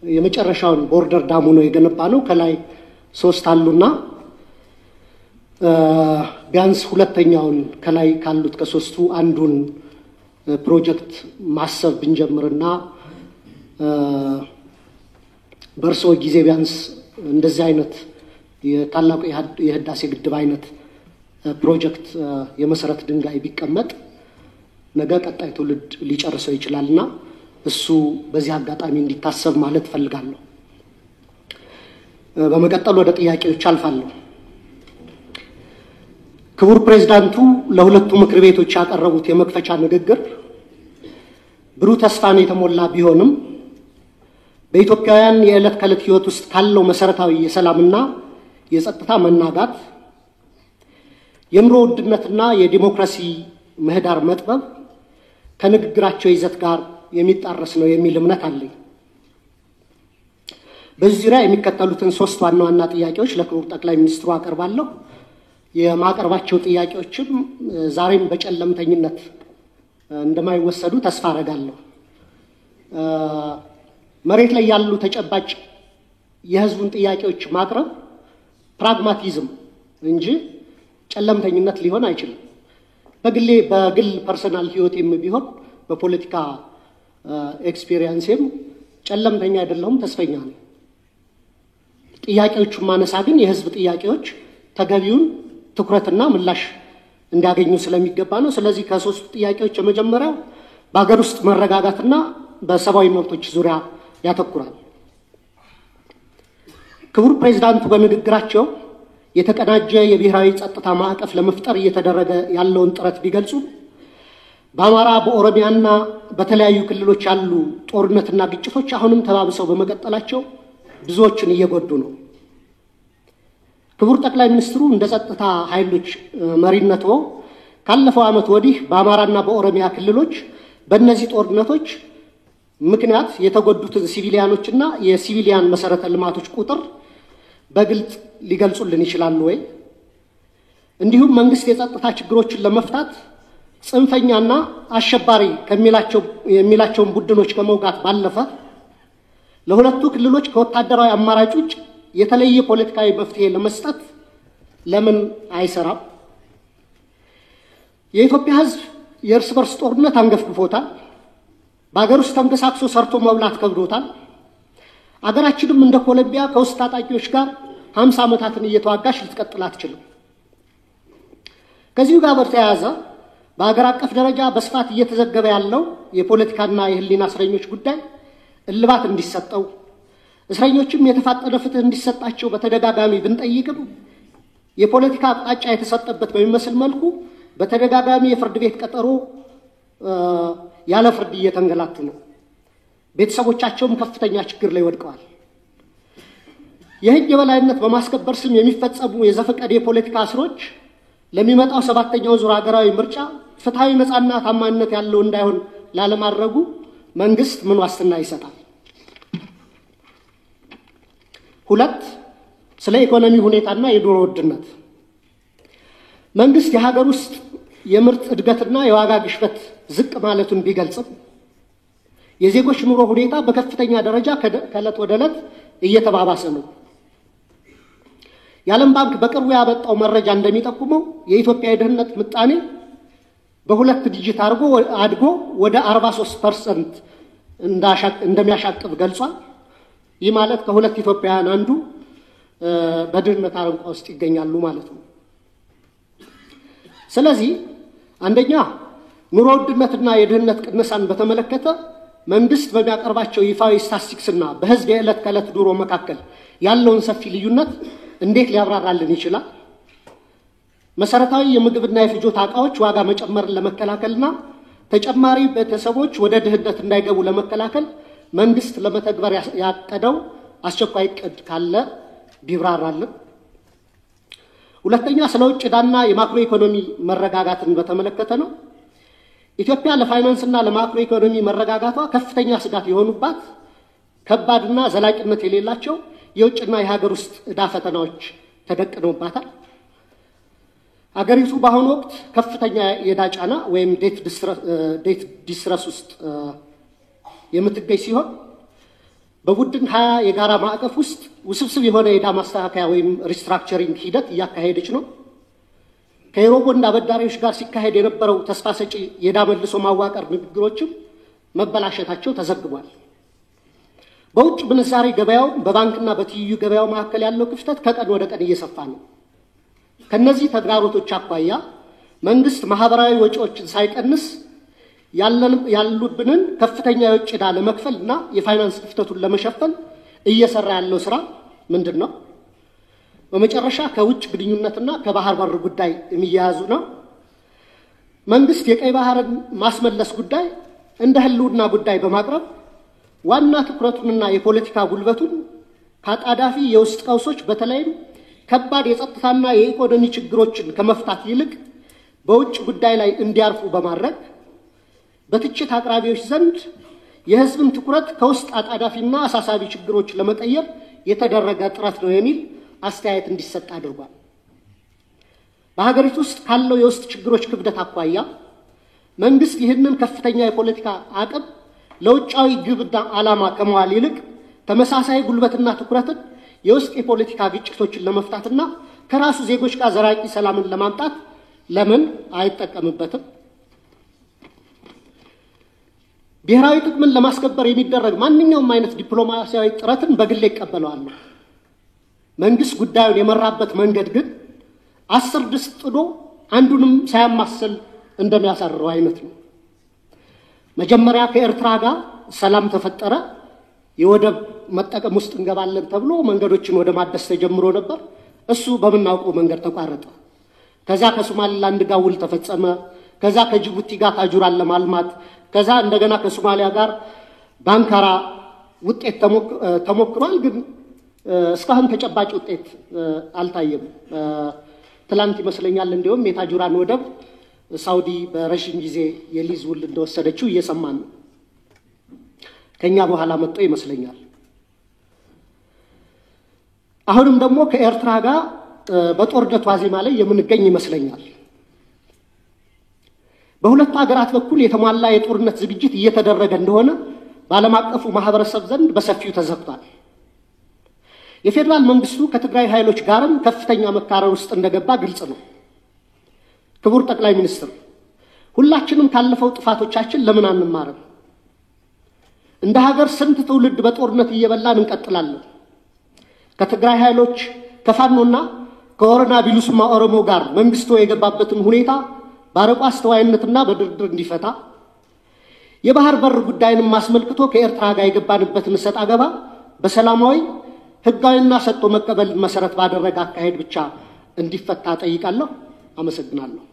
የመጨረሻውን ቦርደር ዳሙ ነው የገነባ ነው። ከላይ 3 አሉና ቢያንስ ሁለተኛውን ከላይ ካሉት ከ3ቱ አንዱን ፕሮጀክት ማሰብ ብንጀምርና በእርስዎ ጊዜ ቢያንስ እንደዚህ አይነት የታላቁ የህዳሴ ግድብ አይነት ፕሮጀክት የመሰረት ድንጋይ ቢቀመጥ ነገ ቀጣይ ትውልድ ሊጨርሰው ይችላልና እሱ በዚህ አጋጣሚ እንዲታሰብ ማለት ፈልጋለሁ። በመቀጠል ወደ ጥያቄዎች አልፋለሁ። ክቡር ፕሬዝዳንቱ ለሁለቱ ምክር ቤቶች ያቀረቡት የመክፈቻ ንግግር ብሩህ ተስፋን የተሞላ ቢሆንም በኢትዮጵያውያን የዕለት ከዕለት ህይወት ውስጥ ካለው መሰረታዊ የሰላምና የጸጥታ መናጋት፣ የኑሮ ውድነትና የዲሞክራሲ ምህዳር መጥበብ ከንግግራቸው ይዘት ጋር የሚጣረስ ነው የሚል እምነት አለኝ። በዚህ ዙሪያ የሚከተሉትን 3 ዋና ዋና ጥያቄዎች ለክቡር ጠቅላይ ሚኒስትሩ አቀርባለሁ። የማቀርባቸው ጥያቄዎችም ዛሬም በጨለምተኝነት እንደማይወሰዱ ተስፋ አደርጋለሁ። መሬት ላይ ያሉ ተጨባጭ የህዝቡን ጥያቄዎች ማቅረብ ፕራግማቲዝም እንጂ ጨለምተኝነት ሊሆን አይችልም። በግል ፐርሰናል ህይወቴም ቢሆን በፖለቲካ ኤክስፒሪየንስም ጨለምተኛ አይደለሁም፣ ተስፈኛ ነኝ። ጥያቄዎቹን ማነሳ ግን የህዝብ ጥያቄዎች ተገቢውን ትኩረትና ምላሽ እንዲያገኙ ስለሚገባ ነው። ስለዚህ ከ3 ጥያቄዎች የመጀመሪያው በአገር ውስጥ መረጋጋትና በሰብአዊ መብቶች ዙሪያ ያተኩራል። ክቡር ፕሬዝዳንቱ በንግግራቸው የተቀናጀ የብሔራዊ ጸጥታ ማዕቀፍ ለመፍጠር እየተደረገ ያለውን ጥረት ቢገልጹ በአማራ በኦሮሚያና በተለያዩ ክልሎች ያሉ ጦርነትና ግጭቶች አሁንም ተባብሰው በመቀጠላቸው ብዙዎችን እየጎዱ ነው። ክቡር ጠቅላይ ሚኒስትሩ እንደ ጸጥታ ኃይሎች መሪነቶ ካለፈው ዓመት ወዲህ በአማራና በኦሮሚያ ክልሎች በእነዚህ ጦርነቶች ምክንያት የተጎዱትን ሲቪሊያኖችና የሲቪሊያን መሰረተ ልማቶች ቁጥር በግልጽ ሊገልጹልን ይችላሉ ወይ? እንዲሁም መንግስት የጸጥታ ችግሮችን ለመፍታት ጽንፈኛና አሸባሪ የሚላቸውን ቡድኖች ከመውጋት ባለፈ ለሁለቱ ክልሎች ከወታደራዊ አማራጭ ውጭ የተለየ ፖለቲካዊ መፍትሄ ለመስጠት ለምን አይሰራም? የኢትዮጵያ ሕዝብ የእርስ በርስ ጦርነት አንገፍግፎታል። በአገር ውስጥ ተንቀሳቅሶ ሰርቶ መብላት ከብዶታል። አገራችንም እንደ ኮሎምቢያ ከውስጥ ታጣቂዎች ጋር 50 ዓመታትን እየተዋጋች ልትቀጥል አትችልም። ከዚሁ ጋር በተያያዘ በአገር አቀፍ ደረጃ በስፋት እየተዘገበ ያለው የፖለቲካና የህሊና እስረኞች ጉዳይ እልባት እንዲሰጠው እስረኞችም የተፋጠነ ፍትህ እንዲሰጣቸው በተደጋጋሚ ብንጠይቅም የፖለቲካ አቅጣጫ የተሰጠበት በሚመስል መልኩ በተደጋጋሚ የፍርድ ቤት ቀጠሮ ያለ ፍርድ እየተንገላቱ ነው። ቤተሰቦቻቸውም ከፍተኛ ችግር ላይ ወድቀዋል። የህግ የበላይነት በማስከበር ስም የሚፈጸሙ የዘፈቀደ የፖለቲካ እስሮች ለሚመጣው 7ኛው ዙር ሀገራዊ ምርጫ ፍትሃዊ ነፃና ታማኝነት ያለው እንዳይሆን ላለማድረጉ መንግስት ምን ዋስትና ይሰጣል? ሁለት ስለ ኢኮኖሚ ሁኔታና የኑሮ ውድነት መንግስት የሀገር ውስጥ የምርት እድገትና የዋጋ ግሽበት ዝቅ ማለቱን ቢገልጽም የዜጎች ኑሮ ሁኔታ በከፍተኛ ደረጃ ከዕለት ወደ ዕለት እየተባባሰ ነው። የዓለም ባንክ በቅርቡ ያወጣው መረጃ እንደሚጠቁመው የኢትዮጵያ የድህነት ምጣኔ በሁለት ዲጂት አድጎ ወደ 43% እንደሚያሻቅብ ገልጿል። ይህ ማለት ከሁለት ኢትዮጵያውያን አንዱ በድህነት አረንቋ ውስጥ ይገኛሉ ማለት ነው። ስለዚህ አንደኛ ኑሮ ውድነትና የድህነት ቅነሳን በተመለከተ መንግስት በሚያቀርባቸው ይፋዊ ስታቲስቲክስና በህዝብ የዕለት ከዕለት ኑሮ መካከል ያለውን ሰፊ ልዩነት እንዴት ሊያብራራልን ይችላል? መሰረታዊ የምግብና የፍጆታ ዕቃዎች ዋጋ መጨመርን ለመከላከልና ተጨማሪ ቤተሰቦች ወደ ድህነት እንዳይገቡ ለመከላከል መንግስት ለመተግበር ያቀደው አስቸኳይ ዕቅድ ካለ ቢብራራልን። ሁለተኛ ስለ ውጭ ዕዳና የማክሮ ኢኮኖሚ መረጋጋትን በተመለከተ ነው። ኢትዮጵያ ለፋይናንስና ለማክሮ ኢኮኖሚ መረጋጋቷ ከፍተኛ ስጋት የሆኑባት ከባድና ዘላቂነት የሌላቸው የውጭና የሀገር ውስጥ ዕዳ ፈተናዎች ተደቅነውባታል። አገሪቱ በአሁኑ ወቅት ከፍተኛ የዕዳ ጫና ወይም ዴት ዲስትረስ ውስጥ የምትገኝ ሲሆን በቡድን 20 የጋራ ማዕቀፍ ውስጥ ውስብስብ የሆነ የዕዳ ማስተካከያ ወይም ሪስትራክቸሪንግ ሂደት እያካሄደች ነው። ከዩሮቦንድ አበዳሪዎች ጋር ሲካሄድ የነበረው ተስፋ ሰጪ የዕዳ መልሶ ማዋቀር ንግግሮችም መበላሸታቸው ተዘግቧል። በውጭ ምንዛሬ ገበያው በባንክና በትይዩ ገበያው መካከል ያለው ክፍተት ከቀን ወደ ቀን እየሰፋ ነው። ከነዚህ ተግዳሮቶች አኳያ መንግስት ማህበራዊ ወጪዎችን ሳይቀንስ ያሉብንን ከፍተኛ የውጭ ዕዳ ለመክፈልና የፋይናንስ ክፍተቱን ለመሸፈን እየሰራ ያለው ስራ ምንድን ነው? በመጨረሻ ከውጭ ግንኙነትና ከባህር በር ጉዳይ የሚያያዙ ነው። መንግስት የቀይ ባህርን ማስመለስ ጉዳይ እንደ ህልውና ጉዳይ በማቅረብ ዋና ትኩረቱንና የፖለቲካ ጉልበቱን ከአጣዳፊ የውስጥ ቀውሶች በተለይም ከባድ የጸጥታና የኢኮኖሚ ችግሮችን ከመፍታት ይልቅ በውጭ ጉዳይ ላይ እንዲያርፉ በማድረግ በትችት አቅራቢዎች ዘንድ የህዝብን ትኩረት ከውስጥ አጣዳፊና አሳሳቢ ችግሮች ለመቀየር የተደረገ ጥረት ነው የሚል አስተያየት እንዲሰጥ አድርጓል። በሀገሪቱ ውስጥ ካለው የውስጥ ችግሮች ክብደት አኳያ መንግስት ይህንን ከፍተኛ የፖለቲካ አቅም ለውጫዊ ግብና ዓላማ ከመዋል ይልቅ ተመሳሳይ ጉልበትና ትኩረትን የውስጥ የፖለቲካ ግጭቶችን ለመፍታትና ከራሱ ዜጎች ጋር ዘላቂ ሰላምን ለማምጣት ለምን አይጠቀምበትም? ብሔራዊ ጥቅምን ለማስከበር የሚደረግ ማንኛውም አይነት ዲፕሎማሲያዊ ጥረትን በግሌ ይቀበለዋለሁ። መንግስት ጉዳዩን የመራበት መንገድ ግን 10 ድስት ጥዶ አንዱንም ሳያማስል እንደሚያሳርረው አይነት ነው። መጀመሪያ ከኤርትራ ጋር ሰላም ተፈጠረ፣ የወደብ መጠቀም ውስጥ እንገባለን ተብሎ መንገዶችን ወደ ማደስ ተጀምሮ ነበር። እሱ በምናውቀው መንገድ ተቋረጠ። ከዛ ከሶማሊላንድ ጋር ውል ተፈጸመ። ከዛ ከጅቡቲ ጋር ታጁራን ለማልማት ከዛ እንደገና ከሶማሊያ ጋር ባንካራ ውጤት ተሞክሯል። ግን እስካሁን ተጨባጭ ውጤት አልታየም። ትላንት ይመስለኛል እንዲሁም የታጁራን ወደብ ሳውዲ በረጅም ጊዜ የሊዝ ውል እንደወሰደችው እየሰማን ነው። ከኛ በኋላ መጥቶ ይመስለኛል። አሁንም ደግሞ ከኤርትራ ጋር በጦርነት ዋዜማ ላይ የምንገኝ ይመስለኛል። በሁለቱ ሀገራት በኩል የተሟላ የጦርነት ዝግጅት እየተደረገ እንደሆነ በዓለም አቀፉ ማህበረሰብ ዘንድ በሰፊው ተዘግቷል። የፌዴራል መንግስቱ ከትግራይ ኃይሎች ጋርም ከፍተኛ መካረር ውስጥ እንደገባ ግልጽ ነው። ክቡር ጠቅላይ ሚኒስትር፣ ሁላችንም ካለፈው ጥፋቶቻችን ለምን አንማርም? እንደ ሀገር ስንት ትውልድ በጦርነት እየበላን እንቀጥላለን? ከትግራይ ኃይሎች ከፋኖና ከኦሮና ቢሉስማ ኦሮሞ ጋር መንግስቱ የገባበትን ሁኔታ ባረቋ አስተዋይነትና በድርድር እንዲፈታ፣ የባህር በር ጉዳይንም አስመልክቶ ከኤርትራ ጋር የገባንበትን ሰጣ ገባ በሰላማዊ ህጋዊና ሰጥቶ መቀበል መሰረት ባደረገ አካሄድ ብቻ እንዲፈታ ጠይቃለሁ። አመሰግናለሁ።